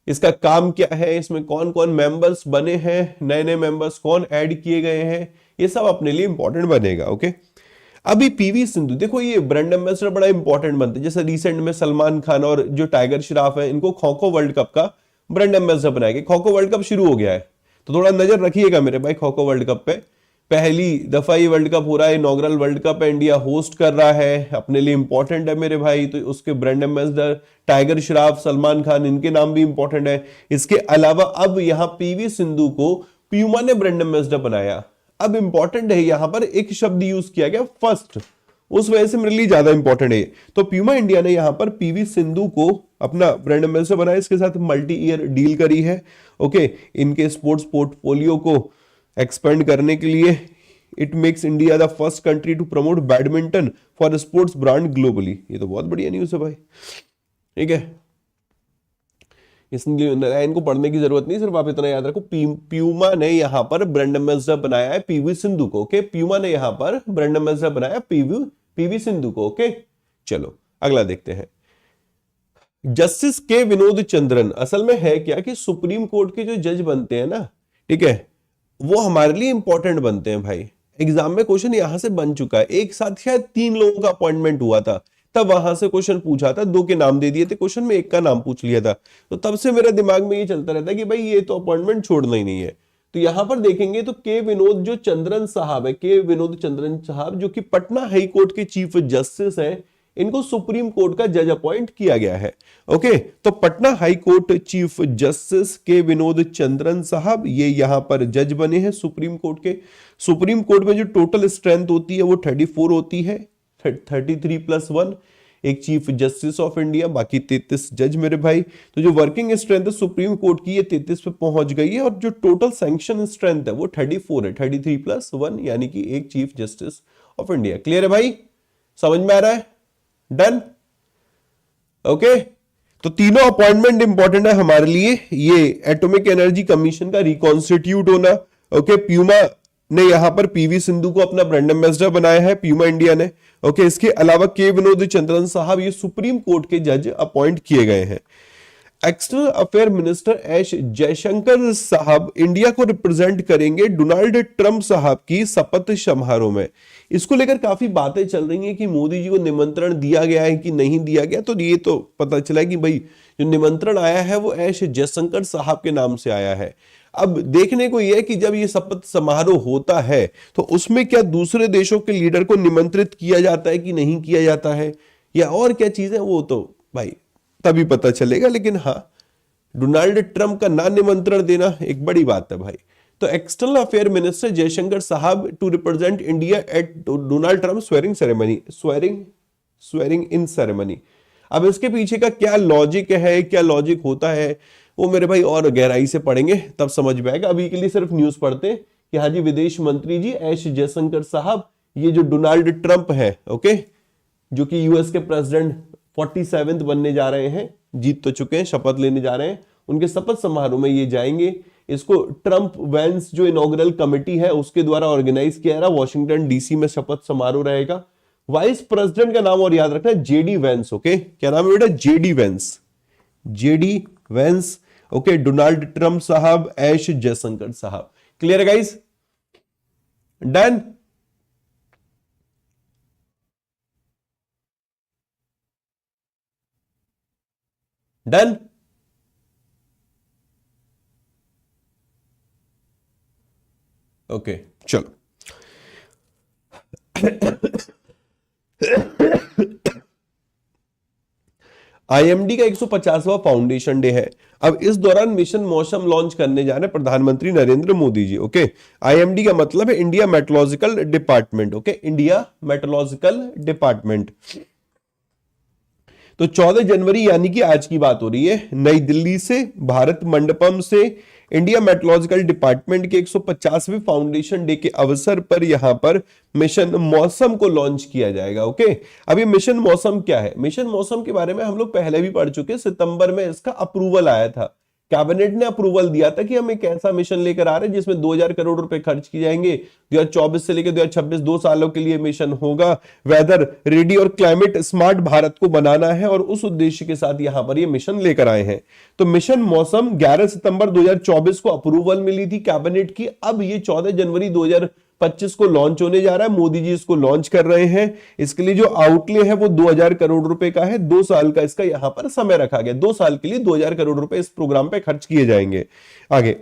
इसका काम क्या है, इसमें कौन कौन मेंबर्स बने हैं, नए नए मेंबर्स कौन ऐड किए गए हैं, ये सब अपने लिए इंपॉर्टेंट बनेगा। ओके, अभी पीवी सिंधु, देखो ये ब्रांड एम्बेसडर बड़ा इंपॉर्टेंट बनते हैं। जैसे रिसेंट में सलमान खान और जो टाइगर श्रॉफ है, इनको खो खो वर्ल्ड कप का ब्रांड एम्बेसडर बनाया गया। खो खो वर्ल्ड कप शुरू हो गया है तो थोड़ा नजर रखिएगा मेरे भाई खो खो वर्ल्ड कप पे। पहली दफा ये वर्ल्ड कप हो रहा है, inaugural world cup India host कर रहा है, अपने लिए इंपॉर्टेंट है मेरे भाई। तो उसके brand ambassador tiger Shroff, Salman Khan, इनके नाम भी इंपॉर्टेंट है। इसके अलावा अब यहां पीवी सिंधु को प्यूमा ने ब्रांड एम्बेसडर बनाया। अब इंपॉर्टेंट है, यहां पर एक शब्द यूज किया गया फर्स्ट, उस वजह से मेरे लिए ज्यादा इंपॉर्टेंट है। तो प्यूमा इंडिया ने यहां पर पीवी सिंधु को अपना ब्रांड एम्बेसडर बनाया, इसके साथ मल्टी ईयर डील करी है। ओके, इनके स्पोर्ट्स पोर्टफोलियो को एक्सपेंड करने के लिए it makes India the first country to promote badminton for sports brand globally. ये तो बहुत बढ़िया न्यूज है भाई। ठीक है, इसलिए इनको पढ़ने की जरूरत नहीं, सिर्फ आप इतना याद रखो प्यूमा ने यहां पर ब्रांड एम्बेसडर बनाया है पीवी सिंधु को। ओके, प्यूमा ने यहां पर ब्रांड एम्बेसडर बनाया पीवी सिंधु को। ओके, चलो अगला देखते हैं। जस्टिस के विनोद चंद्रन, असल में है क्या कि सुप्रीम कोर्ट के जो जज बनते हैं ना, ठीक है, वो हमारे लिए इंपॉर्टेंट बनते हैं भाई। एग्जाम में क्वेश्चन यहां से बन चुका है, एक साथ शायद 3 लोगों का अपॉइंटमेंट हुआ था, तब वहां से क्वेश्चन पूछा था, 2 के नाम दे दिए थे क्वेश्चन में, 1 का नाम पूछ लिया था। तो तब से मेरे दिमाग में ये चलता रहता है कि भाई ये तो अपॉइंटमेंट छोड़ना ही नहीं है। तो यहां पर देखेंगे तो के विनोद जो चंद्रन साहब है, के विनोद चंद्रन साहब जो कि पटना हाई कोर्ट के चीफ जस्टिस हैं, इनको सुप्रीम कोर्ट का जज अपॉइंट किया गया है। ओके, तो Patna high court chief justice के विनोद चंद्रन साहब ये यहां पर जज बने हैं सुप्रीम कोर्ट के। सुप्रीम कोर्ट में जो टोटल स्ट्रेंथ होती है वो 34 होती है, 33+1, एक चीफ जस्टिस ऑफ इंडिया, बाकी 33 जज मेरे भाई। तो जो वर्किंग स्ट्रेंथ है सुप्रीम कोर्ट की ये 33 पे पहुंच गई है और जो टोटल सैंक्शन स्ट्रेंथ है वो 34 है, 33+1 यानी कि एक chief justice of India. Clear है भाई? समझ में आ रहा है? डन? ओके, तो तीनों अपॉइंटमेंट इंपॉर्टेंट है हमारे लिए। ये एटॉमिक एनर्जी कमीशन का रिकॉन्स्टिट्यूट होना। ओके, प्यूमा ने यहां पर पीवी सिंधु को अपना ब्रांड एम्बेसडर बनाया है, प्यूमा इंडिया ने। ओके, इसके अलावा के विनोद चंद्रन साहब ये सुप्रीम कोर्ट के जज अपॉइंट किए गए हैं। External affair minister S Jaishankar साहब इंडिया को रिप्रेजेंट करेंगे डोनाल्ड ट्रंप साहब की शपथ समारोह में। इसको लेकर काफी बातें चल रही हैं कि मोदी जी को निमंत्रण दिया गया है कि नहीं दिया गया। तो ये तो पता चला कि भाई जो निमंत्रण आया है वो एस जयशंकर साहब के नाम से आया है। अब देखने को यह है कि जब ये शपथ समारोह होता है तो उसमें क्या दूसरे देशों के लीडर को निमंत्रित किया जाता है कि नहीं किया जाता है, या और क्या चीजें, वो तो भाई तभी पता चलेगा। लेकिन हाँ, डोनाल्ड ट्रंप का ना निमंत्रण देना एक बड़ी बात है भाई। तो एक्सटर्नल अफेयर मिनिस्टर जयशंकर साहब to represent India at Donald Trump swearing ceremony, swearing in ceremony. अब इसके पीछे का क्या लॉजिक है, क्या लॉजिक होता है, वो मेरे भाई और गहराई से पढ़ेंगे तब समझ में आएगा। अभी के लिए सिर्फ न्यूज पढ़ते हैं कि हाँ जी, विदेश मंत्री जी एस जयशंकर साहब, ये जो डोनाल्ड ट्रंप है, ओके, जो कि यूएस के प्रेसिडेंट 47th बनने जा रहे हैं, जीत तो चुके हैं, शपथ लेने जा रहे हैं, उनके शपथ समारोह में ये जाएंगे। इसको ट्रंप वैंस जो इनॉग्रल कमेटी है उसके द्वारा ऑर्गेनाइज किया जा रहा, वॉशिंगटन डीसी में शपथ समारोह रहेगा। वाइस प्रेसिडेंट का नाम और याद रखना, जेडी वैंस। ओके, क्या नाम है बेटा? JD Vance, JD Vance. Okay, Donald Trump साहब, एस जयशंकर साहब। क्लियर है गाइस? डन? डन? ओके चलो। आईएमडी का 150वां फाउंडेशन डे है। अब इस दौरान मिशन मौसम लॉन्च करने जा रहे हैं प्रधानमंत्री नरेंद्र मोदी जी। ओके, आईएमडी का मतलब है India meteorological department. Okay, India meteorological department. तो 14 जनवरी यानी कि आज की बात हो रही है, नई दिल्ली से, भारत मंडपम से इंडिया मेट्रोलॉजिकल डिपार्टमेंट के 150वें फाउंडेशन डे के अवसर पर यहां पर मिशन मौसम को लॉन्च किया जाएगा। ओके, अब ये मिशन मौसम क्या है? मिशन मौसम के बारे में हम लोग पहले भी पढ़ चुके हैं। सितंबर में इसका अप्रूवल आया था, कैबिनेट ने अप्रूवल दिया था कि हम एक ऐसा मिशन लेकर आ रहे हैं जिसमें 2000 करोड़ रुपए खर्च किए जाएंगे। 2024 से लेकर 2026 2 सालों के लिए मिशन होगा। वेदर रेडी और क्लाइमेट स्मार्ट भारत को बनाना है और उस उद्देश्य के साथ यहां पर ये मिशन लेकर आए हैं। तो मिशन मौसम 11 सितंबर 2024 को अप्रूवल मिली थी कैबिनेट की। अब ये 14 जनवरी 2025 को लॉन्च होने जा रहा है। मोदी जी इसको लॉन्च कर रहे हैं। इसके लिए जो आउटले है वो 2000 करोड़ रुपए का है। 2 साल का इसका यहां पर समय रखा गया। 2 साल के लिए 2000 करोड़ रुपए इस प्रोग्राम पे खर्च किए जाएंगे। आगे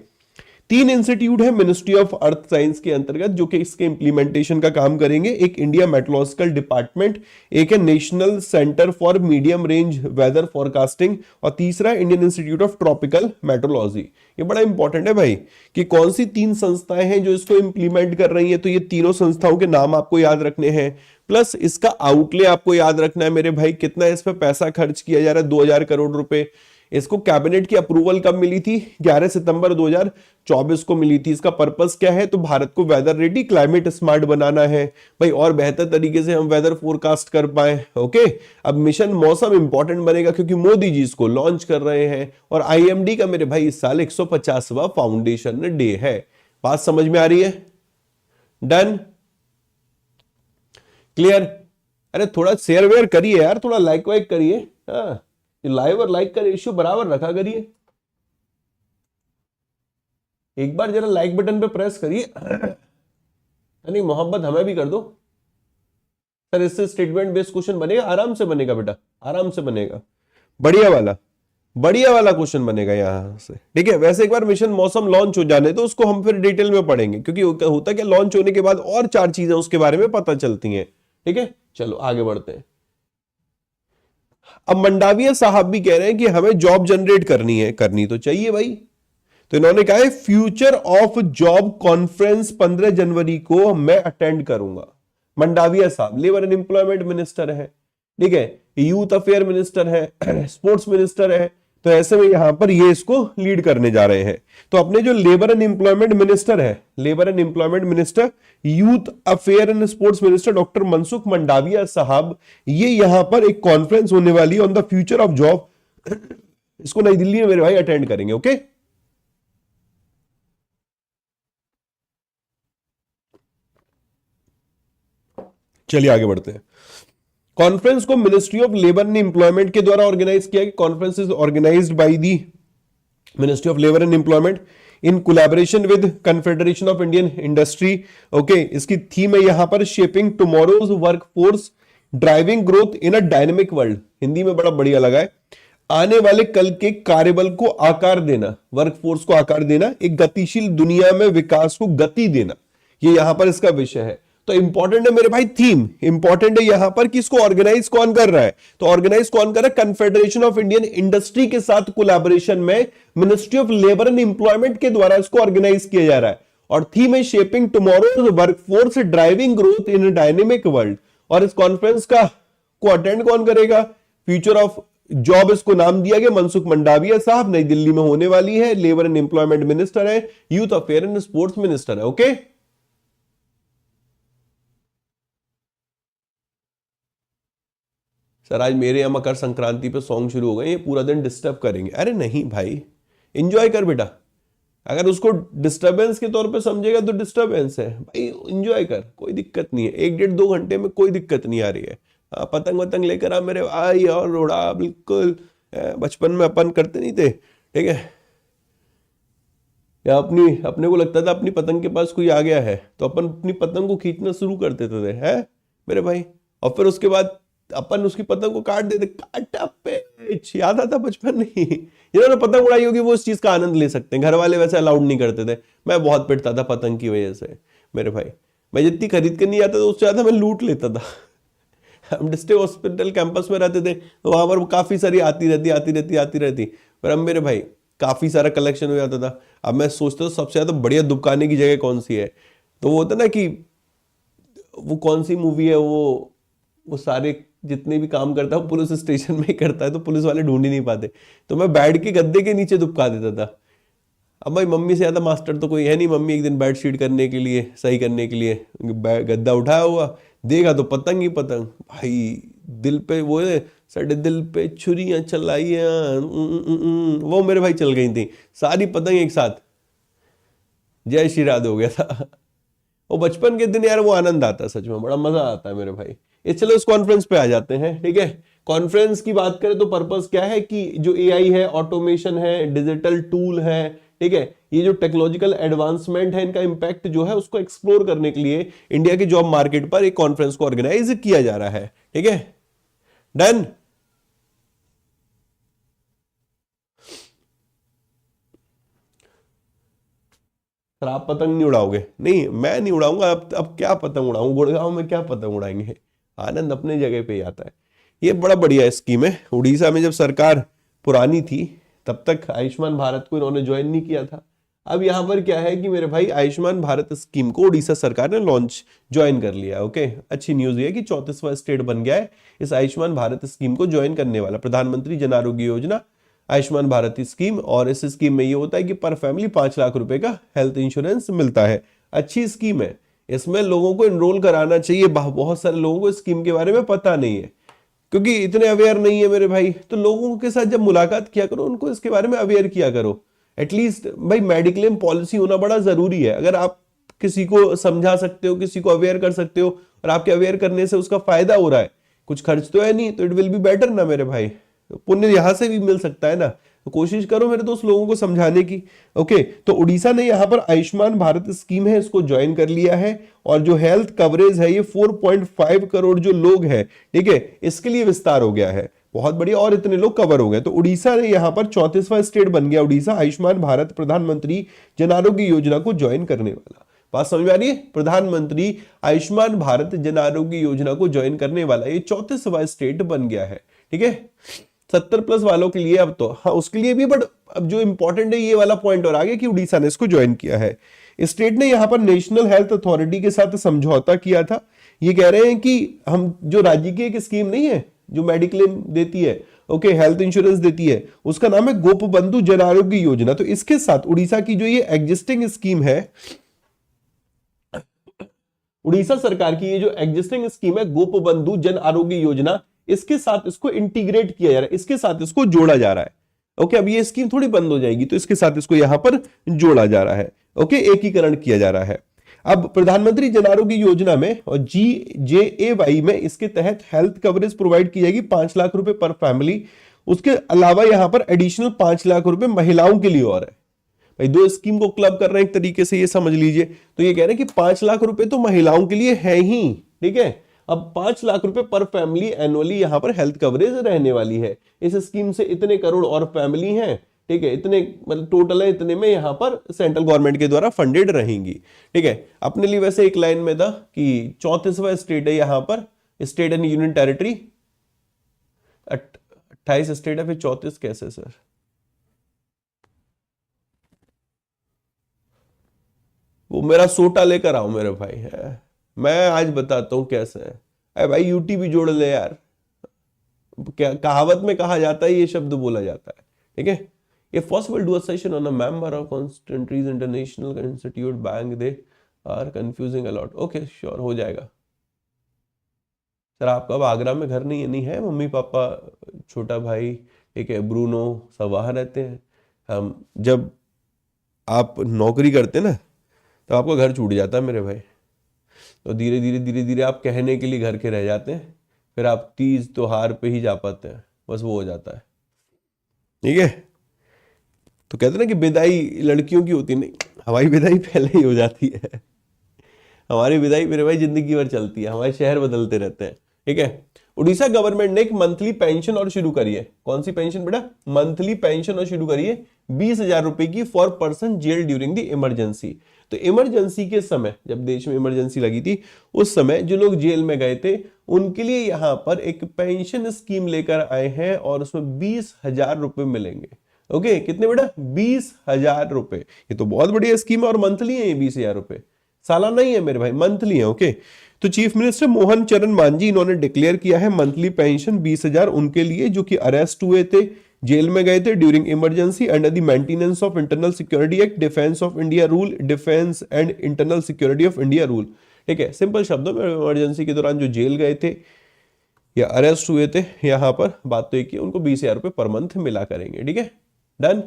3 इंस्टीट्यूट है मिनिस्ट्री ऑफ अर्थ साइंस के अंतर्गत जो कि इसके इंप्लीमेंटेशन का काम करेंगे। एक इंडिया मेट्रोलॉजिकल डिपार्टमेंट, एक है national centre for medium range weather forecasting और तीसरा Indian institute of tropical meteorology. ये बड़ा इंपॉर्टेंट है भाई कि कौन सी 3 संस्थाएं हैं जो इसको इंप्लीमेंट कर रही हैं। तो ये तीनों संस्थाओं के नाम आपको याद रखने हैं, प्लस इसका आउटले आपको याद रखना है मेरे भाई, कितना इस पर पैसा खर्च किया जा रहा है, 2000 करोड़ रुपए। इसको कैबिनेट की अप्रूवल कब मिली थी? 11 सितंबर 2024 को मिली थी। इसका पर्पस क्या है? तो भारत को वेदर रेडी क्लाइमेट स्मार्ट बनाना है भाई, और बेहतर तरीके से हम वेदर फोरकास्ट कर पाए। ओके, अब मिशन मौसम इंपॉर्टेंट बनेगा क्योंकि मोदी जी इसको लॉन्च कर रहे हैं और आईएमडी का मेरे भाई इस साल 150वां फाउंडेशन डे है। बात समझ में आ रही है? डन? क्लियर? अरे थोड़ा शेयर वेयर करिए यार, थोड़ा लाइक वाइक करिए। हाँ, लाइव और लाइक का रेशियो बराबर रखा करिए। एक बार जरा लाइक बटन पे प्रेस करिए, यानी मोहब्बत हमें भी कर दो। सर इससे स्टेटमेंट बेस्ड क्वेश्चन बनेगा? आराम से बनेगा बेटा, आराम से बनेगा। बढ़िया वाला क्वेश्चन बनेगा यहां से। ठीक है, वैसे एक बार मिशन मौसम लॉन्च हो जाने तो उसको हम फिर डिटेल में पढ़ेंगे क्योंकि होता क्या, लॉन्च होने के बाद और 4 चीजें उसके बारे में पता चलती हैं। ठीक है, चलो आगे बढ़ते हैं। अब मंडाविया साहब भी कह रहे हैं कि हमें जॉब जनरेट करनी है। करनी तो चाहिए भाई। तो इन्होंने कहा है फ्यूचर ऑफ जॉब कॉन्फ्रेंस 15 जनवरी को मैं अटेंड करूंगा। मंडाविया साहब लेबर एंड एम्प्लॉयमेंट मिनिस्टर है, ठीक है, यूथ अफेयर मिनिस्टर है, स्पोर्ट्स मिनिस्टर है। तो ऐसे में यहां पर ये इसको लीड करने जा रहे हैं। तो अपने जो लेबर एंड एम्प्लॉयमेंट मिनिस्टर है, labour and employment minister, youth affair and sports minister doctor Mansukh Mandaviya साहब, ये यहां पर एक कॉन्फ्रेंस होने वाली है on the future of job, इसको नई दिल्ली में मेरे भाई अटेंड करेंगे। ओके, चलिए आगे बढ़ते हैं। कॉन्फ्रेंस को ministry of labour and employment के द्वारा ऑर्गेनाइज किया गया। Conference is organised by the ministry of labour and employment in collaboration with confederation of Indian industry. Okay, इसकी थीम है यहां पर shaping tomorrow's workforce driving growth in a dynamic world. Hindi में बड़ा बढ़िया लगा है, आने वाले कल के कार्यबल को आकार देना, वर्कफोर्स को आकार देना, एक गतिशील दुनिया में विकास को गति देना, ये यहां पर इसका विषय है। तो इंपॉर्टेंट है मेरे भाई थीम, इंपॉर्टेंट है यहां पर कि इसको ऑर्गेनाइज कौन कर रहा है। तो ऑर्गेनाइज कौन कर रहा है? कन्फेडरेशन ऑफ इंडियन इंडस्ट्री के साथ कोलैबोरेशन में ministry of labour and employment के द्वारा इसको ऑर्गेनाइज किया जा रहा है। और थीम है shaping tomorrow's workforce driving growth in dynamic world. और इस कॉन्फ्रेंस का को अटेंड कौन करेगा? फ्यूचर ऑफ जॉब इसको नाम दिया गया, मनसुख मंडाविया साहब, नई दिल्ली में होने वाली है। लेबर एंड एम्प्लॉयमेंट मिनिस्टर है, youth affair and sports minister है। ओके, सर आज मेरे यहां मकर संक्रांति पे सॉन्ग शुरू हो गए, ये पूरा दिन डिस्टर्ब करेंगे। अरे नहीं भाई, एंजॉय कर बेटा। अगर उसको डिस्टरबेंस के तौर पे समझेगा तो डिस्टरबेंस है भाई, एंजॉय कर, कोई दिक्कत नहीं है। 1-1.5-2 घंटे में कोई दिक्कत नहीं आ रही है। पतंग वतंग लेकर आ मेरे भाई और उड़ा, बिल्कुल बचपन में अपन करते नहीं थे। ठीक है, या अपने को लगता था अपनी पतंग के पास कोई आ गया है तो अपन अपनी पतंग को खींचना शुरू कर देते थे, है मेरे भाई। और फिर उसके बाद अपन उसकी पतंग को काट देते, काटा पेच। याद आता बचपन नहीं? जिन्होंने पतंग उड़ाई होगी वो इस चीज का आनंद ले सकते हैं। घर वाले वैसे अलाउड नहीं करते थे। मैं बहुत पिटता था पतंग की वजह से मेरे भाई। मैं जितनी खरीद कर नहीं आता था उससे ज्यादा मैं लूट लेता था। हम डिस्ट्रिक्ट हॉस्पिटल कैंपस में रहते थे तो वहां पर काफी सारी आती रहती। पर अब मेरे भाई काफी सारा कलेक्शन हो जाता था। अब मैं सोचता हूँ सबसे ज्यादा बढ़िया दुबकाने की जगह कौन सी है। तो वो होता ना कि वो कौन सी मूवी है, वो सारे जितने भी काम करता है पुलिस स्टेशन में ही करता है तो पुलिस वाले ढूंढ ही नहीं पाते। तो मैं बेड के गद्दे के नीचे दुबका देता था। अब भाई मम्मी से ज्यादा मास्टर तो कोई है नहीं। मम्मी एक दिन बेडशीट करने के लिए, सही करने के लिए गद्दा उठाया हुआ, देखा तो पतंग ही पतंग भाई। दिल पे वो है, साढ़े दिल पे छुरियां चलाइया, वो मेरे भाई चल गई थी सारी पतंग एक साथ। जय श्री राधे हो गया था। वो बचपन के दिन यार वो आनंद आता है, सच में बड़ा मजा आता है मेरे भाई। ये चलो इस कॉन्फ्रेंस पे आ जाते हैं, ठीक है। कॉन्फ्रेंस की बात करें तो पर्पस क्या है कि जो एआई है, ऑटोमेशन है, डिजिटल टूल है, ठीक है, ये जो टेक्नोलॉजिकल एडवांसमेंट है इनका इंपैक्ट जो है उसको एक्सप्लोर करने के लिए इंडिया के जॉब मार्केट पर एक कॉन्फ्रेंस को ऑर्गेनाइज किया जा रहा है, ठीक है। डन। सर आप पतंग नहीं उड़ाओगे? नहीं मैं नहीं उड़ाऊंगा। अब क्या पतंग उड़ाऊं, गुड़गांव में क्या पतंग उड़ाएंगे। आनंद अपने जगह पे ही आता है। ये बड़ा बढ़िया स्कीम है। उड़ीसा में जब सरकार पुरानी थी तब तक आयुष्मान भारत को इन्होंने ज्वाइन नहीं किया था। अब यहाँ पर क्या है कि मेरे भाई आयुष्मान भारत स्कीम को उड़ीसा सरकार ने लॉन्च ज्वाइन कर लिया। ओके, अच्छी न्यूज ये कि 34वां स्टेट बन गया है इस आयुष्मान भारत स्कीम को ज्वाइन करने वाला। प्रधानमंत्री जन आरोग्य योजना, आयुष्मान भारत स्कीम। और इस स्कीम में ये होता है कि पर फैमिली 5 लाख रुपए का हेल्थ इंश्योरेंस मिलता है। अच्छी स्कीम है। इसमें लोगों को एनरोल कराना चाहिए। बहुत सारे लोगों को स्कीम के बारे में पता नहीं है क्योंकि इतने अवेयर नहीं है मेरे भाई। तो लोगों के साथ जब मुलाकात किया करो उनको इसके बारे में अवेयर किया करो। एटलीस्ट भाई मेडिक्लेम पॉलिसी होना बड़ा जरूरी है। अगर आप किसी को समझा सकते हो, किसी को अवेयर कर सकते हो और आपके अवेयर करने से उसका फायदा हो रहा है, कुछ खर्च तो है नहीं, तो इट विल बी बेटर ना मेरे भाई। पुण्य यहां से भी मिल सकता है ना। तो कोशिश करो मेरे दोस्त लोगों को समझाने की। ओके, तो उड़ीसा ने यहां पर आयुष्मान भारत स्कीम है इसको ज्वाइन कर लिया है। और जो हेल्थ कवरेज है ये 4.5 करोड़ जो लोग हैं, ठीक है, इसके लिए विस्तार हो गया है। बहुत बढ़िया। और इतने लोग कवर हो गए। तो उड़ीसा ने यहां पर 34वां स्टेट बन गया उड़ीसा आयुष्मान भारत प्रधानमंत्री जन आरोग्य योजना को ज्वाइन करने वाला। बात समझ में आ रही है? प्रधानमंत्री आयुष्मान भारत जन आरोग्य योजना को ज्वाइन करने वाला ये 34वां स्टेट बन गया है, ठीक है। 70+ वालों के लिए अब तो, हाँ उसके लिए भी, बट अब जो इंपॉर्टेंट है ये वाला पॉइंट और आगे कि उड़ीसा ने इसको ज्वाइन किया है। स्टेट ने यहां पर नेशनल हेल्थ अथॉरिटी के साथ समझौता किया था। ये कह रहे हैं कि हम जो राज्य की एक स्कीम नहीं है जो मेडिक्लेम देती है, ओके, हेल्थ इंश्योरेंस देती है, उसका नाम है गोप बंधु जन आरोग्य योजना। तो इसके साथ उड़ीसा की जो ये एग्जिस्टिंग स्कीम है, उड़ीसा सरकार की ये जो एग्जिस्टिंग स्कीम है गोप बंधु जन आरोग्य योजना, इसके साथ इसको इंटीग्रेट किया जा रहा है, इसके साथ इसको जोड़ा जा रहा है। ओके, अब ये स्कीम थोड़ी बंद हो जाएगी, तो इसके साथ इसको यहां पर जोड़ा जा रहा है। ओके, एकीकरण किया जा रहा है। अब प्रधानमंत्री जन आरोग्य योजना में और GJAY में इसके तहत हेल्थ कवरेज प्रोवाइड की जाएगी 5 लाख रुपए पर फैमिली। उसके अलावा यहां पर एडिशनल 5 लाख रुपए महिलाओं के लिए और है। भाई दो स्कीम को क्लब कर रहे हैं एक तरीके से, ये समझ लीजिए। तो ये कह रहे हैं कि 5 लाख रुपए तो महिलाओं के लिए है ही, ठीक है। अब 5 लाख रुपए पर फैमिली एनुअली यहां पर हेल्थ कवरेज रहने वाली है। इस स्कीम से इतने करोड़ और फैमिली हैं, ठीक है, इतने मतलब टोटल है, इतने में यहां पर सेंट्रल गवर्नमेंट के द्वारा फंडेड रहेंगी, ठीक है। अपने लिए वैसे एक लाइन में था कि 34वां स्टेट है यहां पर, state and union territory. 28 state है, फिर 34 कैसे सर? वो मेरा सोटा लेकर आओ मेरे भाई है। मैं आज बताता हूं कैसे है। अरे भाई यूटी भी जोड़ ले यार। क्या कहावत में कहा जाता है, ये शब्द बोला जाता है, ठीक है। If possible, do a session on a member of Constantries International Institute Bank. They are confusing a lot. Okay, sure, हो जाएगा। सर आपका अब आगरा में घर नहीं है? मम्मी पापा, छोटा भाई, ठीक है, ब्रूनो, सब वहाँ रहते हैं। हम जब आप नौकरी करते ना तो आपका घर छूट जाता है मेरे भाई। तो धीरे धीरे आप कहने के लिए घर के रह जाते हैं, फिर आप तीज त्योहार पे ही जा पाते हैं, बस वो हो जाता है, ठीक है। तो कहते हैं ना कि विदाई लड़कियों की होती नहीं, हमारी विदाई पहले ही हो जाती है। हमारी विदाई मेरे भाई जिंदगी भर चलती है, हमारे शहर बदलते रहते हैं, ठीक है। उड़ीसा गवर्नमेंट ने एक मंथली पेंशन और शुरू करी है। कौन सी पेंशन बेटा? मंथली पेंशन और शुरू करी है 20,000 रुपए की for person jail during the emergency. तो इमरजेंसी के समय, जब देश में इमरजेंसी लगी थी, उस समय जो लोग जेल में गए थे उनके लिए यहां पर एक पेंशन स्कीम लेकर आए हैं और उसमें 20,000 रुपए मिलेंगे। ओके, कितने बेटा? 20,000 रुपए। ये तो बहुत बढ़िया स्कीम है और मंथली है ये 20,000 रुपए, सालाना नहीं है मेरे भाई, मंथली है। ओके, तो चीफ मिनिस्टर मोहन चरण मांझी इन्होंने डिक्लेयर किया है मंथली पेंशन 20,000 उनके लिए जो कि अरेस्ट हुए थे, जेल में गए थे during emergency under the maintenance of internal security act, defence of India rule, defence and internal security of India rule. ठीक है, सिंपल शब्दों में इमरजेंसी के दौरान जो जेल गए थे या अरेस्ट हुए थे, यहां पर बात तो एक ही, उनको 20,000 रुपए पर मंथ मिला करेंगे। ठीक है, डन।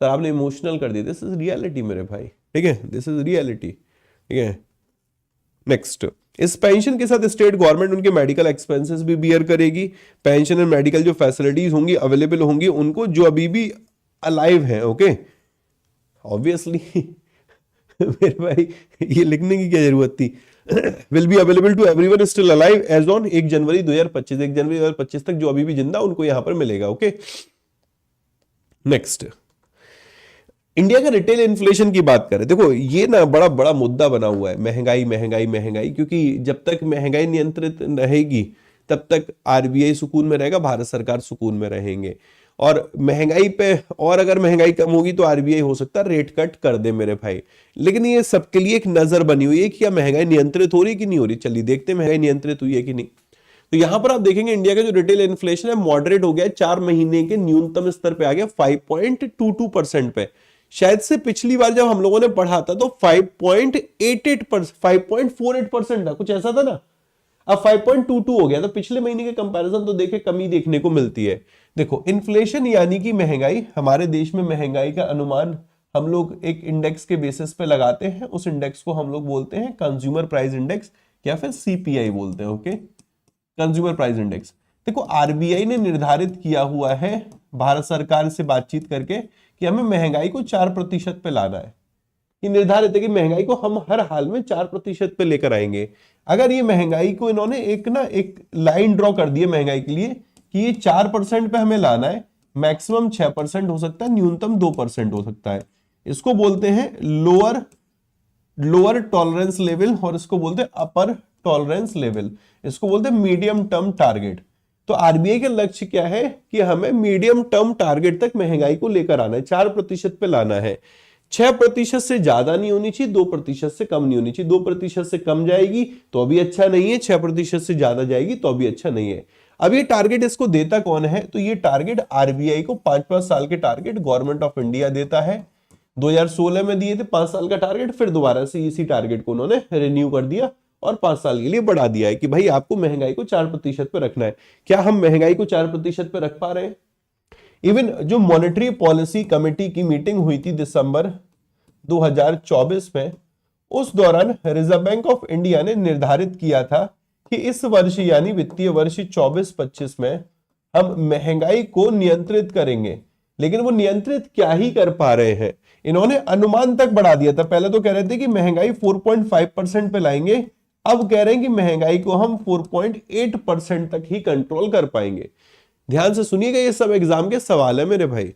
सर आपने इमोशनल कर दिया, दिस इज रियलिटी मेरे भाई, ठीक है, दिस इज रियलिटी। ठीक है, नेक्स्ट, इस पेंशन के साथ स्टेट गवर्नमेंट उनके मेडिकल एक्सपेंसेस भी बियर करेगी। पेंशन एंड मेडिकल जो फैसिलिटीज होंगी अवेलेबल होंगी उनको जो अभी भी अलाइव हैं। ओके, ऑब्वियसली मेरे भाई ये लिखने की क्या जरूरत थी? Will be available to everyone still alive as on 1 जनवरी 2025। 1 जनवरी 2025 तक जो अभी भी जिंदा उनको यहां पर मिलेगा। ओके, नेक्स्ट, इंडिया का रिटेल इन्फ्लेशन की बात करें। देखो ये ना बड़ा बड़ा मुद्दा बना हुआ है, महंगाई महंगाई महंगाई, क्योंकि जब तक महंगाई नियंत्रित रहेगी तब तक आरबीआई सुकून में रहेगा, भारत सरकार सुकून में रहेंगे। और महंगाई पे, और अगर महंगाई कम होगी तो आरबीआई हो सकता है रेट कट कर दे मेरे भाई। लेकिन ये सबके लिए एक नजर बनी हुई है कि क्या महंगाई नियंत्रित हो रही कि नहीं हो रही। चलिए देखते हैं महंगाई नियंत्रित हुई है कि नहीं। तो यहां पर आप देखेंगे इंडिया का जो रिटेल इन्फ्लेशन है मॉडरेट हो गया, 4 महीने के न्यूनतम स्तर पे आ गया 5.22% पे। शायद से पिछली बार जब हम लोगों ने पढ़ा था तो 5.48% था, कुछ ऐसा था ना। अब 5.22 हो गया, तो पिछले महीने के कंपैरिजन तो देखे कमी देखने को मिलती है। देखो इन्फ्लेशन यानी कि महंगाई, हमारे देश में महंगाई का अनुमान हम लोग एक इंडेक्स के बेसिस पे लगाते हैं, उस इंडेक्स को हम लोग बोलते हैं कंज्यूमर प्राइस इंडेक्स या फिर सीपीआई बोलते हैं। Okay, consumer price index. देखो आरबीआई ने निर्धारित किया हुआ है भारत सरकार से बातचीत करके कि हमें महंगाई को 4% पे लाना है। ये निर्धारित है कि महंगाई को हम हर हाल में 4% पे लेकर आएंगे। अगर ये महंगाई को इन्होंने एक लाइन ड्रॉ कर दी है महंगाई के लिए कि ये 4% पे हमें लाना है, मैक्सिमम 6% हो सकता है, न्यूनतम 2% हो सकता है। इसको बोलते हैं लोअर टॉलरेंस लेवल और इसको बोलते हैं अपर टॉलरेंस लेवल, इसको बोलते हैं मीडियम टर्म टारगेट। तो आरबीआई का लक्ष्य क्या है कि हमें मीडियम टर्म टारगेट तक महंगाई को लेकर आना है, 4% पे लाना है। 6% से ज्यादा नहीं होनी चाहिए, 2% से कम नहीं होनी चाहिए। 2% से कम जाएगी तो अभी अच्छा नहीं है, 6% से ज्यादा जाएगी तो अभी अच्छा नहीं है। अब ये टारगेट इसको देता कौन है? तो ये टारगेट आरबीआई को 5-5 साल के टारगेट गवर्नमेंट ऑफ इंडिया देता है। 2016 में दिए थे 5 साल का टारगेट, फिर दोबारा से इसी टारगेट को उन्होंने रिन्यू कर दिया और 5 साल के लिए बढ़ा दिया है कि भाई आपको महंगाई को 4% पे रखना है। क्या हम महंगाई को 4% पे रख पा रहे हैं? इवन जो मॉनेटरी पॉलिसी कमेटी की मीटिंग हुई थी दिसंबर 2024 में, उस दौरान रिजर्व बैंक ऑफ इंडिया ने निर्धारित किया था कि इस वर्ष यानी वित्तीय वर्ष 24-25 में हम महंगाई को नियंत्रित करेंगे। लेकिन वो नियंत्रित क्या ही कर पा रहे हैं, इन्होंने अनुमान तक बढ़ा दिया था। पहले तो कह रहे थे कि महंगाई 4.5% पे लाएंगे, अब कह रहे हैं कि महंगाई को हम 4.8% तक ही कंट्रोल कर पाएंगे। ध्यान से सुनिएगा, ये सब एग्जाम के सवाल है मेरे भाई।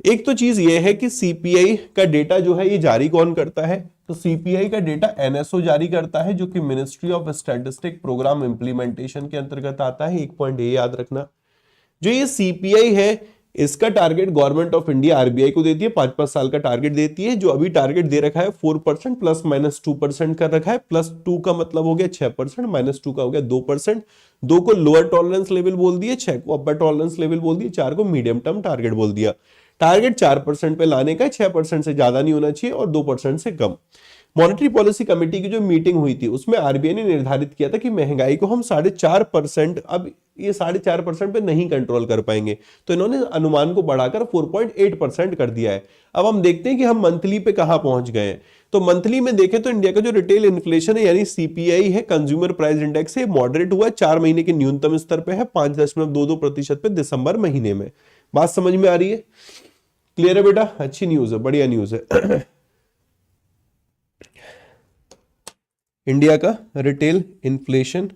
एक तो चीज ये है कि सीपीआई का डेटा जो है ये जारी कौन करता है? तो सीपीआई का डेटा एनएसओ जारी करता है, जो कि ministry of statistic programme implementation के अंतर्गत आता है। एक पॉइंट ये याद रखना, जो ये सीपीआई है इसका target government of India RBI को देती है, 5-5 साल का टारगेट देती है। जो अभी टारगेट दे रखा है 4% ±2% कर रखा है। +2 का मतलब हो गया 6%, -2 का हो गया 2%। 2 को लोअर टॉलरेंस लेवल बोल दिया, 6 को अपर टॉलरेंस लेवल बोल दिया, 4 को मीडियम टर्म टारगेट बोल दिया। टारगेट 4% पे लाने का, 6% से ज्यादा नहीं होना चाहिए और 2% से कम। मॉनेटरी पॉलिसी कमेटी की जो मीटिंग हुई थी उसमें आरबीआई ने निर्धारित किया था कि महंगाई को हम 4.5%, अब ये 4.5% पे नहीं कंट्रोल कर पाएंगे, तो इन्होंने अनुमान को बढ़ाकर 4.8% कर दिया है। अब हम देखते हैं कि हम मंथली पे कहां पहुंच गए हैं। तो मंथली में देखें तो इंडिया का जो रिटेल इन्फ्लेशन है यानी सीपीआई है, कंज्यूमर प्राइस इंडेक्स है, मॉडरेट हुआ, 4 महीने के न्यूनतम स्तर पे है, 5.22% पे दिसंबर महीने में। बात समझ में आ रही है? क्लियर है बेटा? अच्छी न्यूज है, बढ़िया न्यूज है। इंडिया का retail inflation,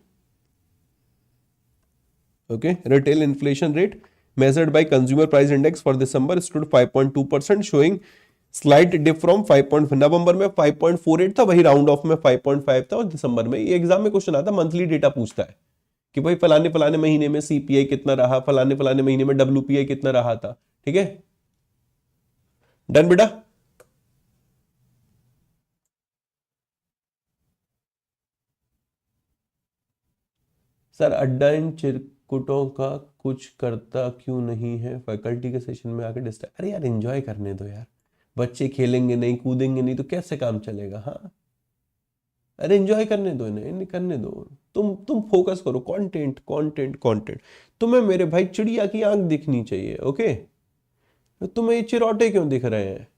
okay, retail inflation rate measured by consumer price index for December stood 5.2%, showing slight dip from 5. नवंबर में 5.48 था, वही राउंड ऑफ में 5.5 था, और दिसंबर में, ये एग्जाम में क्वेश्चन आता है, मंथली डेटा पूछता है कि भाई फलाने फलाने महीने में सीपीआई कितना रहा, फलाने फलाने महीने में डब्ल्यूपीआई कितना रहा था। ठीक है, डन बेटा? सर अड्डा इन चिरकुटों का कुछ करता क्यों नहीं है, फैकल्टी के सेशन में आकर डिस्टर्ब। अरे यार एंजॉय करने दो यार, बच्चे खेलेंगे नहीं कूदेंगे नहीं तो कैसे काम चलेगा? हाँ, अरे एंजॉय करने दो इन्हें, करने दो। तुम फोकस करो, कंटेंट कंटेंट कंटेंट। तुम्हें मेरे भाई चिड़िया की आंख दिखनी चाहिए, ओके? तुम्हें ये चिरौटे क्यों दिख रहे हैं?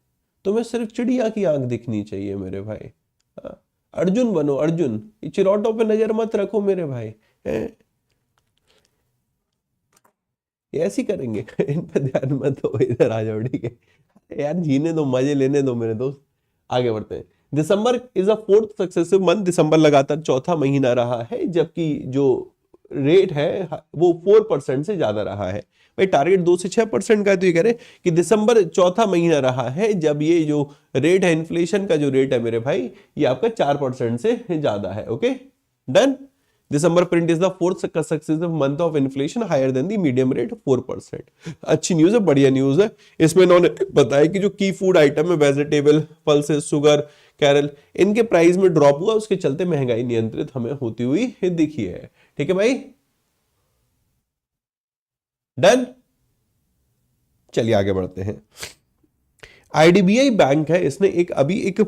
तुम्हें सिर्फ चिड़िया की आंख दिखनी चाहिए मेरे भाई। हाँ, अर्जुन बनो अर्जुन, ये चिरौटों पे नजर मत रखो मेरे भाई। ये ऐसी करेंगे इन पे ध्यान मत दो, इधर आ जाओ, ठीक है यार, जीने दो, मजे लेने दो मेरे दोस्त। आगे बढ़ते हैं। December is a fourth successive month, दिसंबर लगातार चौथा महीना रहा है जबकि जो रेट है वो 4% से ज्यादा रहा है। भाई टारगेट 2 से 6% का है, तो ये कह रहे कि दिसंबर चौथा महीना रहा है जब ये जो रेट है, इन्फ्लेशन का जो रेट है मेरे भाई, ये आपका 4% से ज्यादा है। Okay, done? December print is the fourth successive month of inflation higher than the medium rate 4%। अच्छी न्यूज है, बढ़िया न्यूज है। इसमें इन्होंने बताया कि जो की फूड आइटम है, वेजिटेबल, पल्सेस, शुगर, कैरल, इनके प्राइस में ड्रॉप हुआ, उसके चलते महंगाई नियंत्रित हमें होती हुई दिखी है। ठीक है भाई, डन? चलिए आगे बढ़ते हैं। आईडीबीआई बैंक है, इसने एक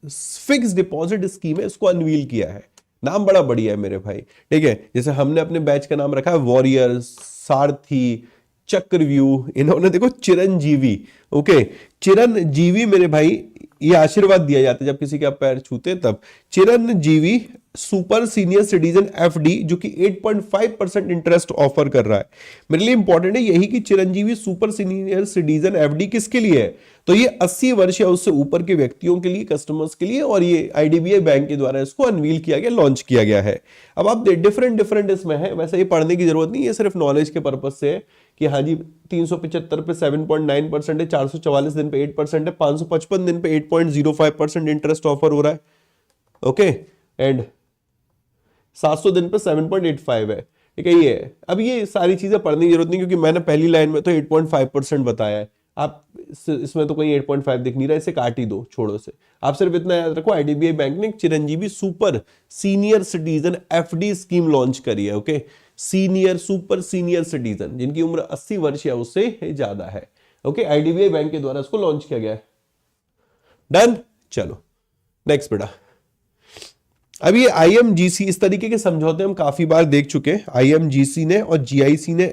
फिक्स डिपॉजिट स्कीम है, इसको अनवील किया है। नाम बड़ा बढ़िया है मेरे भाई, ठीक है? जैसे हमने अपने बैच का नाम रखा है वॉरियर, सारथी, चक्रव्यूह, इन्होंने देखो चिरंजीवी। ओके, चिरंजीवी मेरे भाई, ये आशीर्वाद दिया जाता है जब किसी के आप पैर छूते, तब Chiranjeevi super senior citizen FD, जो कि 8.5% इंटरेस्ट ऑफर कर रहा है। मेरे लिए इंपॉर्टेंट है यही कि Chiranjeevi super senior citizen FD किसके लिए है, तो ये 80 वर्ष या उससे ऊपर के व्यक्तियों के लिए, कस्टमर्स के लिए, और ये आईडीबीआई बैंक के द्वारा इसको अनवील किया गया, लॉन्च किया गया है। अब आप डिफरेंट इसमें है, वैसे ये पढ़ने की जरूरत नहीं, ये सिर्फ नॉलेज के पर्पज से है कि हाँ जी 375 पे 7.9% है, 444 दिन पे 8% है, 555 दिन पे 8.05% इंटरेस्ट ऑफर हो रहा है। ओके, एंड 700 दिन पे 7.85 है। ठीक है, ये है। अब ये सारी चीजें पढ़ने की जरूरत नहीं, क्योंकि मैंने पहली लाइन में तो 8.5% बताया है। आप इसमें तो कोई 8.5 दिख नहीं रहा, इसे काट ही दो, छोड़ो से। आप सिर्फ इतना याद रखो, आईडीबीआई बैंक ने Chiranjeevi super senior citizen FD scheme launch करी है। Okay, senior, super senior citizen, जिनकी उम्र 80 वर्ष या उससे ज्यादा है। ओके, आईडीबीआई बैंक के द्वारा इसको लॉन्च किया गया है। डन? चलो नेक्स्ट बेटा। अब ये आईएमजीसी, इस तरीके के समझौते हम काफी बार देख चुके हैं। आईएमजीसी ने और जीआईसी ने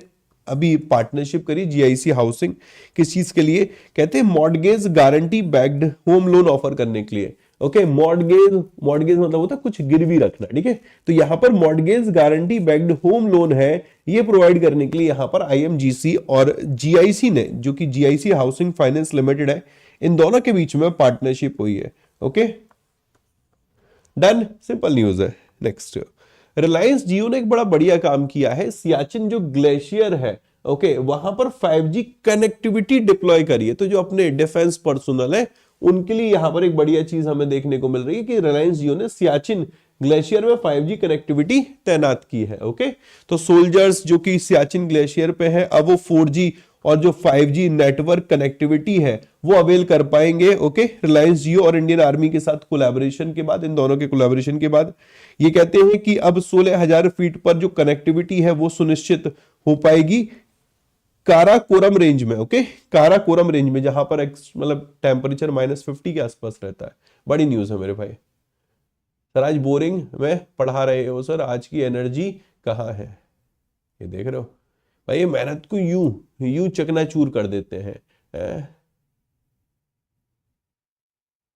अभी पार्टनरशिप करी, जीआईसी हाउसिंग, किस चीज के लिए? कहते हैं mortgage guarantee backed home loan offer करने के लिए। ओके, मॉर्गेज मतलब होता है कुछ गिरवी रखना, ठीक है? तो यहां पर mortgage guarantee backed home loan है, ये प्रोवाइड करने के लिए यहां पर आईएमजीसी और जीआईसी ने, जो कि जीआईसी हाउसिंग फाइनेंस लिमिटेड है, इन दोनों के बीच में पार्टनरशिप हुई है। Okay, done? सिंपल न्यूज है। नेक्स्ट, रिलायंस जियो ने एक बड़ा बढ़िया काम किया है, सियाचिन जो ग्लेशियर है, ओके, वहां पर 5G कनेक्टिविटी डिप्लॉय करी है। तो जो अपने डिफेंस पर्सनल है उनके लिए यहां पर एक बढ़िया चीज हमें देखने को मिल रही है कि रिलायंस जियो ने सियाचिन ग्लेशियर में 5G कनेक्टिविटी तैनात की है। ओके, तो सोल्जर्स जो कि सियाचिन ग्लेशियर पे हैं, अब वो 4G और जो 5G नेटवर्क कनेक्टिविटी है वो अवेल कर पाएंगे। ओके, रिलायंस जियो और इंडियन आर्मी के साथ कोलैबोरेशन के बाद, इन दोनों के कोलैबोरेशन के बाद ये कहते हैं कि अब 16,000 फीट पर जो कनेक्टिविटी है वो सुनिश्चित हो पाएगी काराकोरम रेंज में। ओके, काराकोरम रेंज में, जहां पर मतलब टेम्परेचर -50 के आसपास रहता है। बड़ी न्यूज है मेरे भाई। सर आज बोरिंग में पढ़ा रहे हो सर, आज की एनर्जी कहाँ है? ये देख रहे हो भाई, ये मेहनत को यूं चकनाचूर कर देते हैं,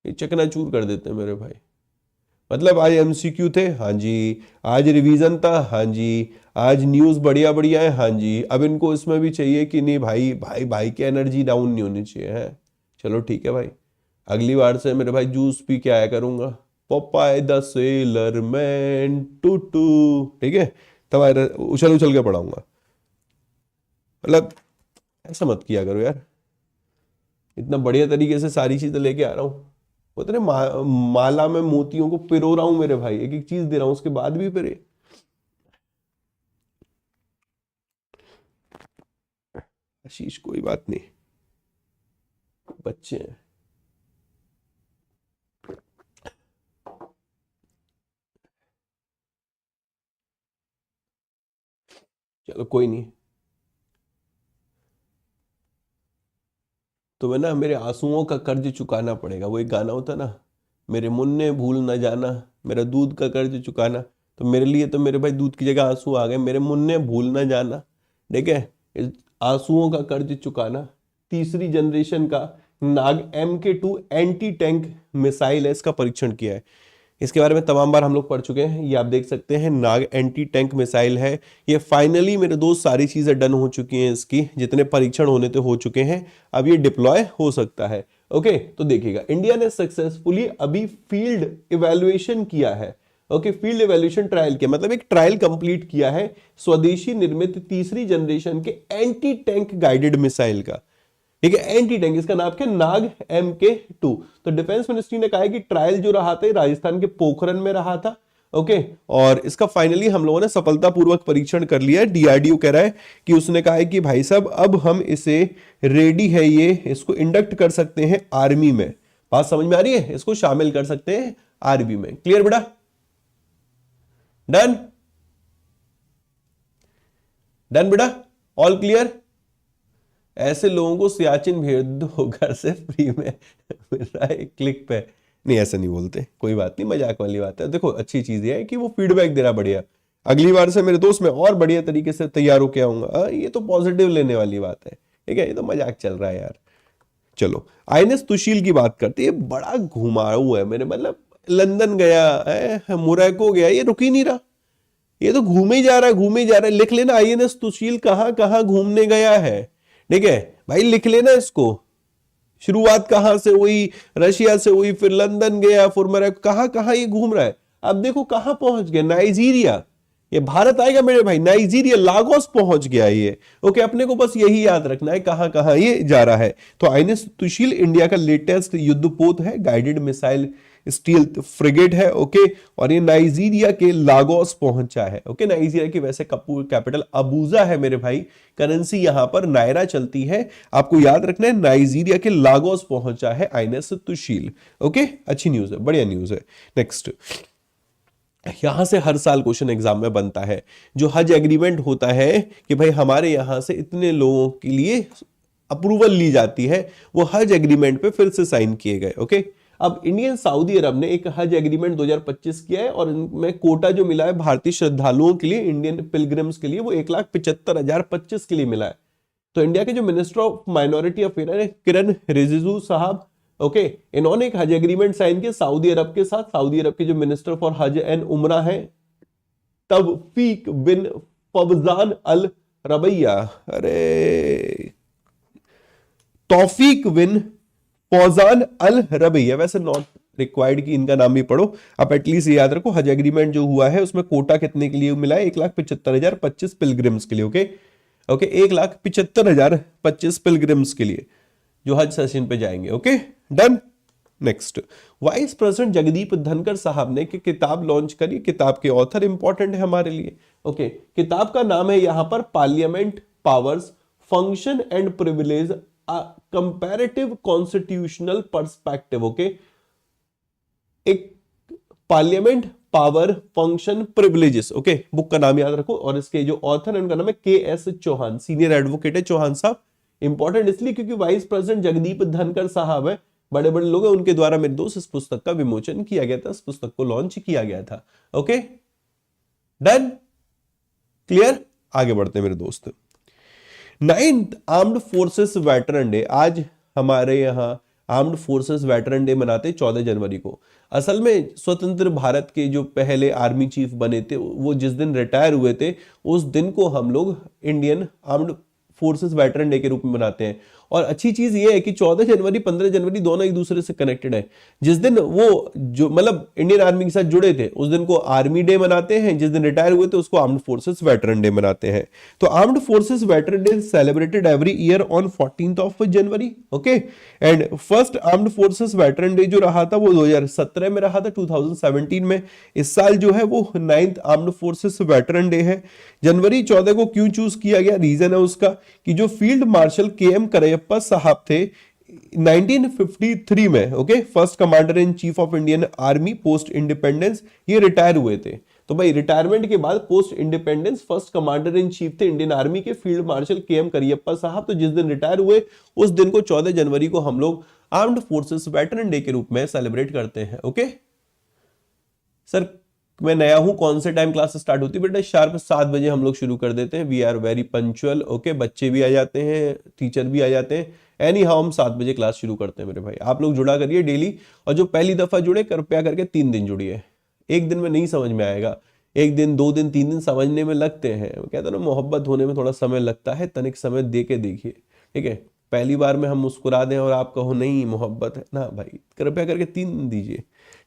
ये चकनाचूर कर देते हैं मेरे भाई। मतलब आज एमसीक्यू थे, हाँ जी। आज रिवीजन था, हाँ जी। आज न्यूज़ बढ़िया बढ़िया है, हाँ जी। अब इनको इसमें भी चाहिए कि नहीं भाई, भाई भाई की एनर्जी डाउन नहीं होनी चाहिए है। चलो ठीक है भाई, अगली बार से मेरे भाई जूस पी के आया करूंगा। Popeye the sailor man toot toot, ठीक है। तुम्हारे उछल उछल के पढ़ाऊंगा, मतलब ऐसा मत किया करो यार। इतना बढ़िया तरीके से सारी चीजें लेके आ रहा हूँ, बोलते ना माला में मोतियों को पिरो रहा हूं मेरे भाई, एक एक चीज दे रहा हूं उसके बाद भी पिरे। आशीष कोई बात नहीं, बच्चे हैं। चलो कोई नहीं। तो मैं ना, मेरे आंसुओं का कर्ज चुकाना पड़ेगा, वो एक गाना होता ना, मेरे मुन्ने भूल न जाना, मेरा दूध का कर्ज चुकाना। तो मेरे लिए तो मेरे भाई दूध की जगह आंसू आ गए, मेरे मुन्ने भूल न जाना, ठीक है। इस आंसुओं का कर्ज चुकाना, तीसरी जनरेशन का नाग MK2 एंटी टैंक मिसाइल है, इसका परीक्षण किया है। इसके बारे में तमाम बार हम लोग पढ़ चुके हैं, ये आप देख सकते हैं, नाग एंटी टैंक मिसाइल है। ये फाइनली मेरे दोस्त सारी चीजें डन हो चुकी हैं, इसकी जितने परीक्षण होने थे हो चुके हैं, अब ये डिप्लॉय हो सकता है। ओके, तो देखिएगा, इंडिया ने सक्सेसफुली अभी फील्ड इवैल्यूएशन किया है। ओके, फील्ड इवैल्यूएशन ट्रायल किया, मतलब एक ट्रायल कंप्लीट किया है स्वदेशी निर्मित तीसरी जनरेशन के एंटी टैंक गाइडेड मिसाइल का, ठीक है। एंटी टैंक, इसका नाम क्या, नाग MK2। तो डिफेंस मिनिस्ट्री ने कहा है कि ट्रायल जो रहा था राजस्थान के पोखरन में रहा था। ओके, और इसका फाइनली हम लोगों ने सफलतापूर्वक परीक्षण कर लिया है। DRDO कह रहा है कि उसने कहा है कि भाई साहब अब हम इसे रेडी है, ये इसको इंडक्ट कर सकते हैं आर्मी में। बात समझ में आ रही है, इसको शामिल कर सकते हैं आर्मी में। क्लियर बेटा, डन डन बेटा, ऑल क्लियर। ऐसे लोगों को सियाचिन भेज दो घर से फ्री में मिल रहा है क्लिक पे। नहीं ऐसा नहीं बोलते, कोई बात नहीं, मजाक वाली बात है। देखो अच्छी चीज ये है कि वो फीडबैक दे रहा बढ़िया। अगली बार से मेरे दोस्त मैं और बढ़िया तरीके से तैयार होके आऊंगा। ये तो पॉजिटिव लेने वाली बात है, ठीक है। ये तो मजाक चल रहा है यार। चलो, INS तुशील की बात करते हैं। बड़ा घुमाऊ है मेरे, मतलब लंदन गया है, मोरक्को गया, ये रुक ही नहीं रहा। ये तो घूमे ही जा रहा है, घूमे ही जा रहा है। लिख लेना INS तुशील कहां कहां घूमने गया है, ठीक है भाई, लिख लेना इसको। शुरुआत कहां से हुई, रशिया से हुई, फिर लंदन गया, फिर मोरक्को, कहां कहां ये घूम रहा है। अब देखो कहां पहुंच गया, नाइजीरिया। ये भारत आएगा मेरे भाई, नाइजीरिया लागोस पहुंच गया ये। ओके, अपने को बस यही याद रखना है कहां कहां ये जा रहा है। तो INS तुशील इंडिया का लेटेस्ट युद्धपोत है, गाइडेड मिसाइल स्टील फ्रिगेट है। ओके, और ये नाइजीरिया के लागोस पहुंचा है। ओके, नाइजीरिया की वैसे कैपिटल अबूजा है मेरे भाई, करेंसी यहां पर नायरा चलती है। आपको याद रखना है, नाइजीरिया के लागोस पहुंचा है INS तुशील। ओके, अच्छी न्यूज है, बढ़िया न्यूज है। नेक्स्ट, यहां से हर साल क्वेश्चन एग्जाम में बनता है, जो हज एग्रीमेंट होता है कि भाई हमारे यहां से इतने लोगों के लिए अप्रूवल ली जाती है, वो हज एग्रीमेंट पे फिर से साइन किए गए। ओके, अब इंडियन सऊदी अरब ने एक हज एग्रीमेंट 2025 किया है, और इनमें कोटा जो मिला है भारतीय श्रद्धालुओं के लिए, इंडियन पिलग्रिम्स के लिए, वो 1,75,025 के लिए मिला है। तो इंडिया के जो मिनिस्टर ऑफ माइनॉरिटी अफेयर है किरण रिजिजू साहब, ओके, इन्होंने एक हज एग्रीमेंट साइन किया सऊदी अरब के साथ। सऊदी अरब के जो मिनिस्टर फॉर हज एंड उमरा है तौफीक बिन फवजान अल रबैया, अरे तौफीक बिन फौजान अल रबैया, वैसे नॉट रिक्वायर्ड कि इनका नाम भी पढ़ो, आप एटलीस्ट याद रखो हज एग्रीमेंट जो हुआ है उसमें कोटा कितने के लिए मिला है, 1,75,025 पिलग्रिम्स के लिए। ओके ओके, 1,75,025 पिलग्रिम्स के लिए जो हज सेशन पे जाएंगे। Okay, done. Next, vice president Jagdeep Dhankhar साहब ने किताब लॉन्च करी। किताब के ऑथर इंपॉर्टेंट है हमारे लिए। ओके, किताब का नाम है यहां पर parliament powers, function and privilege, comparative constitutional perspective. Okay, एक parliament power function privileges. Okay, book का नाम याद रखो, और इसके जो ऑथर है उनका नाम है KS चौहान, सीनियर एडवोकेट है चौहान साहब। इंपॉर्टेंट इसलिए क्योंकि वाइस प्रेसिडेंट जगदीप धनखड़ साहब है, बड़े बड़े लोग हैं, उनके द्वारा मेरे दोस्त इस पुस्तक का विमोचन किया गया था, इस पुस्तक को लॉन्च किया गया था। Okay, done, clear. आगे बढ़ते हैं मेरे दोस्त। 9th armed forces veteran day, आज हमारे यहाँ आर्म्ड फोर्सेस वेटरन डे मनाते 14 जनवरी को। असल में स्वतंत्र भारत के जो पहले आर्मी चीफ बने थे वो जिस दिन रिटायर हुए थे उस दिन को हम लोग Indian armed forces veteran day के रूप में मनाते हैं। और अच्छी चीज ये है कि 14 जनवरी 15 जनवरी दोनों एक दूसरे से कनेक्टेड है। जिस दिन वो जो मतलब इंडियन आर्मी के साथ जुड़े थे उस दिन को आर्मी डे मनाते हैं, जिस दिन रिटायर हुए थे उसको आर्म्ड फोर्सेस वेटरन डे मनाते हैं। तो armed forces veteran day celebrated every year on 14th January. Okay, and first armed forces veteran day जो रहा था वो 2017 में रहा था, 2017 में। इस साल जो है वो 9th armed forces veteran day है। जनवरी 14 को क्यों चूज किया गया, रीजन है उसका कि जो फील्ड मार्शल के.एम. करयप्पा साहब थे 1953 में, okay, first commander in chief of Indian army post independence, ये रिटायर हुए थे। तो भाई रिटायरमेंट के बाद post independence first commander in chief थे इंडियन आर्मी के फील्ड मार्शल के.एम. करयप्पा साहब। तो जिस दिन रिटायर हुए उस दिन को 14 जनवरी को हम लोग आर्म्ड फोर्सेस वेटरन डे के रूप में सेलिब्रेट करते हैं। ओके सर, मैं नया हूं, कौन से टाइम क्लास स्टार्ट होती है बेटा? शार्प 7 बजे हम लोग शुरू कर देते हैं। We are very punctual. Okay, बच्चे भी आ जाते हैं, टीचर भी आ जाते हैं। एनी हाउ हम 7 बजे क्लास शुरू करते हैं मेरे भाई। आप लोग जुड़ा करिए डेली, और जो पहली दफा जुड़े कृपया करके 3 दिन जुड़िए। एक दिन में नहीं समझ में आएगा, 1 दिन 2 दिन 3 दिन समझने में लगते हैं। कहते हैं ना, मोहब्बत होने में थोड़ा समय लगता है, तनिक समय दे के देखिए, ठीक है। पहली बार में हम मुस्कुरा दें और आप कहो नहीं मोहब्बत है ना, भाई कृपया करके 3 दिन दीजिए,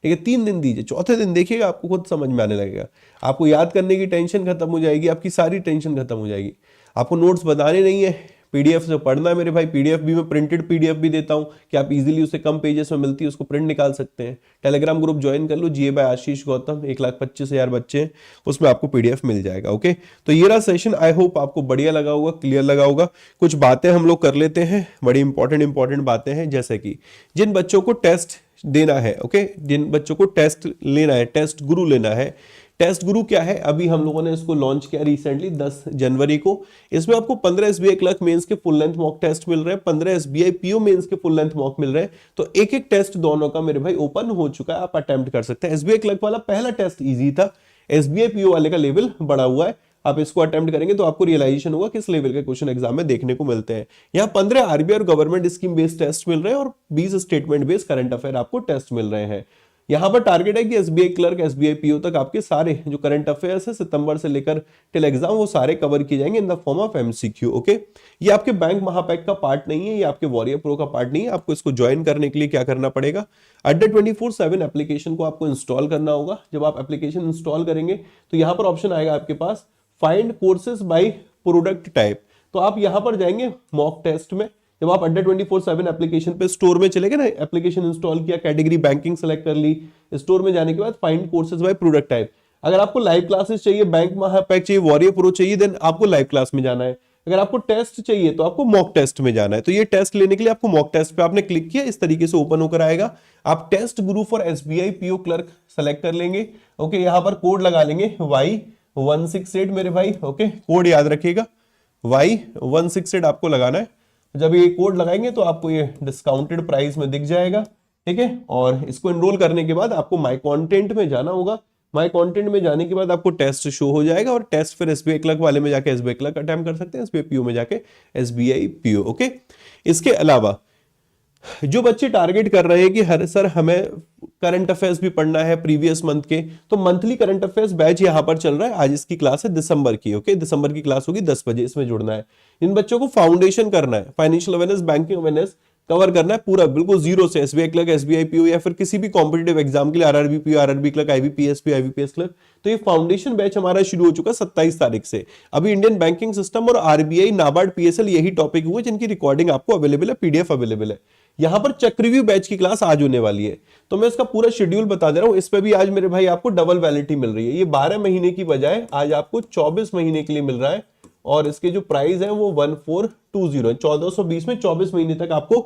ठीक है, 3 दिन दीजिए। चौथे दिन देखिएगा आपको खुद समझ में आने लगेगा। आपको याद करने की टेंशन खत्म हो जाएगी, आपकी सारी टेंशन खत्म हो जाएगी। आपको नोट्स बनाने नहीं है, पीडीएफ से पढ़ना है मेरे भाई। पीडीएफ भी मैं प्रिंटेड पीडीएफ भी देता हूं कि आप इजीली उसे कम पेजेस में मिलती है उसको प्रिंट निकाल सकते हैं। टेलीग्राम ग्रुप ज्वाइन कर लो, जीए बाय आशीष गौतम, 1,25,000 बच्चे हैं, उसमें आपको पीडीएफ मिल जाएगा। ओके, तो ये रहा सेशन। आई होप आपको बढ़िया लगा होगा, क्लियर लगा होगा। कुछ बातें हम लोग कर लेते हैं, बड़ी इंपॉर्टेंट बातें हैं, जैसे कि जिन बच्चों को टेस्ट देना है, ओके, जिन बच्चों को टेस्ट लेना है, टेस्ट गुरु लेना है। टेस्ट गुरु क्या है? अभी हम लोगों ने इसको लॉन्च किया रिसेंटली 10 जनवरी को। इसमें आपको 15 एसबीआई क्लर्क मेंस के फुल लेंथ मॉक टेस्ट मिल रहे हैं, 15 एसबीआई पीओ मेंस के फुल लेंथ मॉक मिल रहे हैं। तो एक एक टेस्ट दोनों का मेरे भाई ओपन हो चुका है, आप अटेम्प्ट कर सकते हैं। एसबीआई क्लर्क वाला पहला टेस्ट इजी था, एसबीआई पीओ वाले का लेवल बढ़ा हुआ है। आप इसको अटेम्प्ट करेंगे तो आपको रियलाइजेशन होगा किस लेवल के क्वेश्चन एग्जाम में देखने को मिलते हैं। यहाँ 15 आरबीआई और गवर्नमेंट स्कीम बेस्ड टेस्ट मिल रहे हैं और 20 स्टेटमेंट बेस्ड करंट अफेयर आपको टेस्ट मिल रहे हैं। यहाँ पर टारगेट है कि एसबीआई क्लर्क एसबीआई पीओ तक आपके सारे जो करंट अफेयर्स है सितंबर से लेकर टिल एग्जाम वो सारे कवर किए जाएंगे in the form of MCQ. Okay, ये आपके बैंक महापैक का पार्ट नहीं है, ये आपके वॉरियर प्रो का पार्ट नहीं है। आपको इसको ज्वाइन करने के लिए क्या करना पड़ेगा? अड्डा 24/7 एप्लीकेशन को आपको इंस्टॉल करना होगा। जब आप एप्लीकेशन इंस्टॉल करेंगे तो यहाँ पर ऑप्शन आएगा आपके पास find courses by product type. तो आप यहाँ पर जाएंगे मॉक टेस्ट में। जब आप अड्डा 24/7 एप्लीकेशन पे स्टोर में चले गए ना, एप्लीकेशन इंस्टॉल किया, कैटेगरी बैंकिंग सेलेक्ट कर ली, स्टोर में जाने के बाद find courses by product type. अगर आपको लाइव क्लासेस चाहिए, बैंक महापैक चाहिए, वॉरियर प्रो चाहिए, देन आपको लाइव क्लास में जाना है। अगर आपको टेस्ट चाहिए तो आपको मॉक टेस्ट में जाना है। तो ये टेस्ट लेने के लिए आपको मॉक टेस्ट पे आपने क्लिक किया, इस तरीके से ओपन होकर आएगा। आप test Guru for SBI PO clerk select कर लेंगे। ओके, यहाँ पर कोड लगा लेंगे Y168 मेरे भाई। ओके, कोड याद रखिएगा, Y168 आपको लगाना है। जब ये कोड लगाएंगे तो आपको ये डिस्काउंटेड प्राइस में दिख जाएगा, ठीक है। और इसको एनरोल करने के बाद आपको माय कंटेंट में जाना होगा। माय कंटेंट में जाने के बाद आपको टेस्ट शो हो जाएगा और टेस्ट फिर एसबीआई क्लर्क वाले में जाके एसबीआई क्लर्क अटेम्प्ट कर सकते हैं, एसबीआई पीओ में जाके एसबीआई पीओ। ओके, इसके अलावा जो बच्चे टारगेट कर रहे हैं कि हर सर हमें करंट अफेयर्स भी पढ़ना है प्रीवियस मंथ के, तो मंथली करंट अफेयर्स बैच यहां पर चल रहा है। आज इसकी क्लास है दिसंबर की। ओके, दिसंबर की क्लास होगी 10 बजे, इसमें जुड़ना है। इन बच्चों को फाउंडेशन करना है, financial awareness, banking awareness cover करना है पूरा, बिल्कुल जीरो से। एसबीआई क्लर्क, एसबीआई पीओ या फिर किसी भी कॉम्पिटिटिव एग्जाम के लिए RRB PO, RRB clerk, IBPS PO, IBPS clerk. तो ये फाउंडेशन बैच हमारा शुरू हो चुका है 27 तारीख से। अभी इंडियन बैंकिंग सिस्टम और आरबीआई, नाबार्ड, पीएसएल यही टॉपिक हुए जिनकी रिकॉर्डिंग आपको अवेलेबल है, पीडीएफ अवेलेबल है। यहां पर चक्रव्यूह बैच की क्लास आज होने वाली है, तो मैं इसका पूरा शेड्यूल बता दे रहा हूं। इस पे भी आज मेरे भाई आपको डबल वैलिडिटी मिल रही है। ये 12 महीने की बजाय आज आपको 24 महीने के लिए मिल रहा है और इसके जो प्राइस है वो 1420 है। 1420 में 24 महीने तक आपको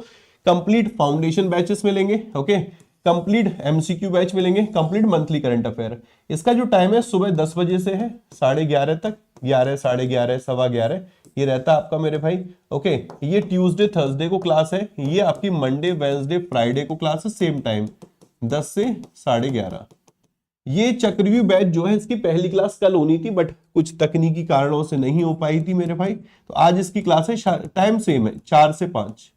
कंप्लीट फाउंडेशन बैचेस मिलेंगे। ओके, कंप्लीट एमसीक्यू बैच मिलेंगे, कंप्लीट मंथली करंट अफेयर। इसका जो टाइम है सुबह 10 बजे से है 11:30 तक, 11, 11:30, 11:15 ये रहता है आपका मेरे भाई। ओके, ये ट्यूसडे थर्सडे को क्लास है, ये आपकी मंडे वेंसडे फ्राइडे को क्लास है, सेम टाइम 10 से 11:30। ये चक्रव्यूह बैच जो है इसकी पहली क्लास कल होनी थी बट कुछ तकनीकी कारणों से नहीं हो पाई थी मेरे भाई, तो आज इसकी क्लास है, टाइम सेम है 4 से 5।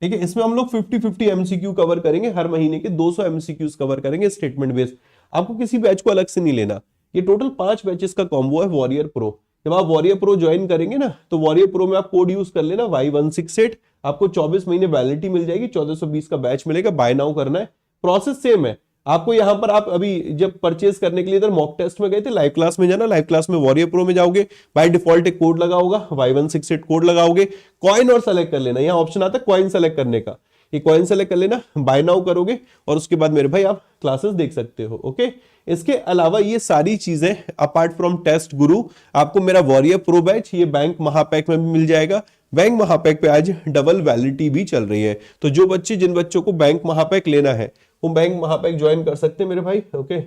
ठीक है। इसमें हम लोग 50-50 एमसीक्यू कवर करेंगे, हर महीने के 200 एमसीक्यूज कवर करेंगे स्टेटमेंट बेस्ड। आपको किसी बैच को अलग से नहीं लेना, ये टोटल 5 बैचेस का कॉम्बो है वॉरियर प्रो। जब आप वॉरियर प्रो ज्वाइन करेंगे ना, तो वॉरियर प्रो में आप कोड यूज कर लेना Y168, आपको 24 महीने वैलिडिटी मिल जाएगी, 1420 का बैच मिलेगा, बाय नाउ करना है। प्रोसेस सेम है आपको। यहां पर आप अभी जब परचेज करने के लिए इधर मॉक टेस्ट में गए थे, लाइव क्लास में जाना, लाइव क्लास में वॉरियर प्रो में जाओगे, बाय डिफॉल्ट एक कोड लगा होगा, Y168 कोड लगाओगे, कॉइन और सेलेक्ट कर लेना, यहाँ ऑप्शन आता है कॉइन सेलेक्ट करने का, ये कॉइन सेलेक्ट कर लेना, बाय नाउ करोगे और उसके बाद मेरे भाई आप क्लासेस देख सकते हो। ओके, इसके अलावा ये सारी चीजें अपार्ट फ्रॉम टेस्ट गुरु, आपको मेरा वॉरियर प्रो बैच ये बैंक महापैक में भी मिल जाएगा। बैंक महापैक पे आज डबल वैलिडिटी भी चल रही है, तो जो बच्चे जिन बच्चों को बैंक महापैक लेना है वो बैंक महापैक ज्वाइन कर सकते हैं मेरे भाई। ओके,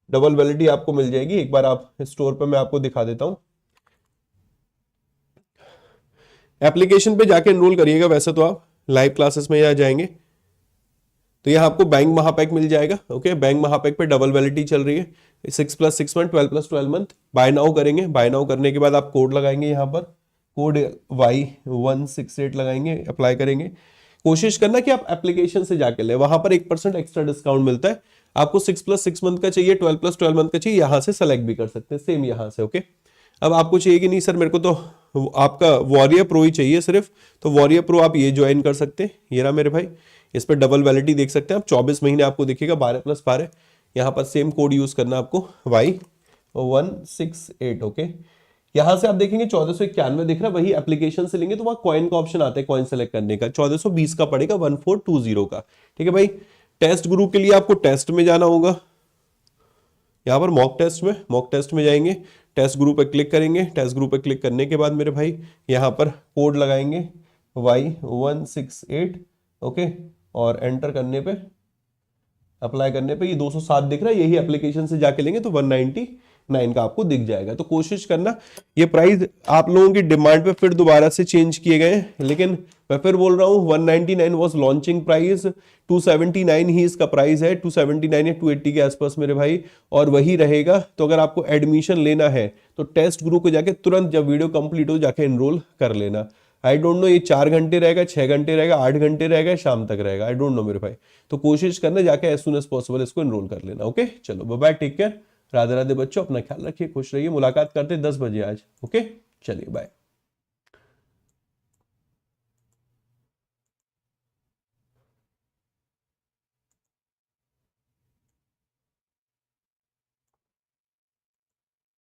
डबल वैलिडिटी आपको मिल जाएगी। एक बार आप स्टोर पे मैं आपको दिखा देता हूं, एप्लीकेशन पे जाके एनरोल करिएगा। वैसे तो आप लाइव क्लासेस में यहाँ जाएंगे तो यहाँ आपको बैंक महापैक मिल जाएगा। ओके, बैंक महापैक पे डबल वैलिडिटी चल रही है, 6+6 मंथ, 12+12 मंथ। बाय नाउ करेंगे, बाय नाउ करने के बाद आप कोड लगाएंगे, यहाँ पर कोड Y168 लगाएंगे, अप्लाई करेंगे। कोशिश करना कि आप एप्लीकेशन से जाके ले, वहां पर 1% एक्स्ट्रा डिस्काउंट मिलता है। आपको 6+6 मंथ का चाहिए, 12+12 मंथ का चाहिए, यहां से सेलेक्ट भी कर सकते हैं, सेम यहां से। ओके, अब आपको चाहिए कि नहीं सर मेरे को तो आपका वॉरियर प्रो ही चाहिए सिर्फ, तो वॉरियर प्रो आप ये ज्वाइन कर सकते हैं। ये रहा मेरे भाई, इस पर डबल वैलिडिटी देख सकते हैं आप, 24 महीने आपको दिखेगा, 12+12। यहाँ पर सेम कोड यूज करना आपको, Y168। ओके, यहां से आप देखेंगे 1491 दिख रहा है, वही एप्लीकेशन से लेंगे तो वहां कॉइन का ऑप्शन आता है, कॉइन सेलेक्ट करने का, 1420 का पड़ेगा, 1420 का। ठीक है भाई, टेस्ट ग्रुप के लिए आपको टेस्ट में जाना होगा, यहां पर मॉक टेस्ट में जाएंगे, टेस्ट ग्रुप पे क्लिक करेंगे। टेस्ट ग्रुप पे क्लिक करने के बाद मेरे भाई यहाँ पर कोड लगाएंगे Y168। ओके, और एंटर करने पे, अप्लाई करने पे ये 207 दिख रहा है, यही एप्लीकेशन से जाके लेंगे तो 199 का आपको दिख जाएगा। तो कोशिश करना, ये प्राइस आप लोगों की डिमांड पे फिर दोबारा से चेंज किए गए हैं, लेकिन मैं फिर बोल रहा हूँ 199 वाज लॉन्चिंग प्राइस, 279 ही इसका प्राइस है, 279 या 280 के आसपास मेरे भाई, और वही रहेगा। तो अगर आपको एडमिशन लेना है तो टेस्ट ग्रुप को जाके तुरंत जब वीडियो कंप्लीट हो जाके एनरोल कर लेना। आई डोंट नो ये 4 घंटे रहेगा, 6 घंटे रहेगा, 8 घंटे रहेगा, शाम तक रहेगा, आई डोंट नो मेरे भाई। तो कोशिश करना जाके एज सुन एज पॉसिबल इसको एनरोल कर लेना। ओके, चलो bye bye, take care, Radhe Radhe बच्चों, अपना ख्याल रखिए, खुश रहिए। मुलाकात करते 10 बजे आज। ओके, चलिए बाय।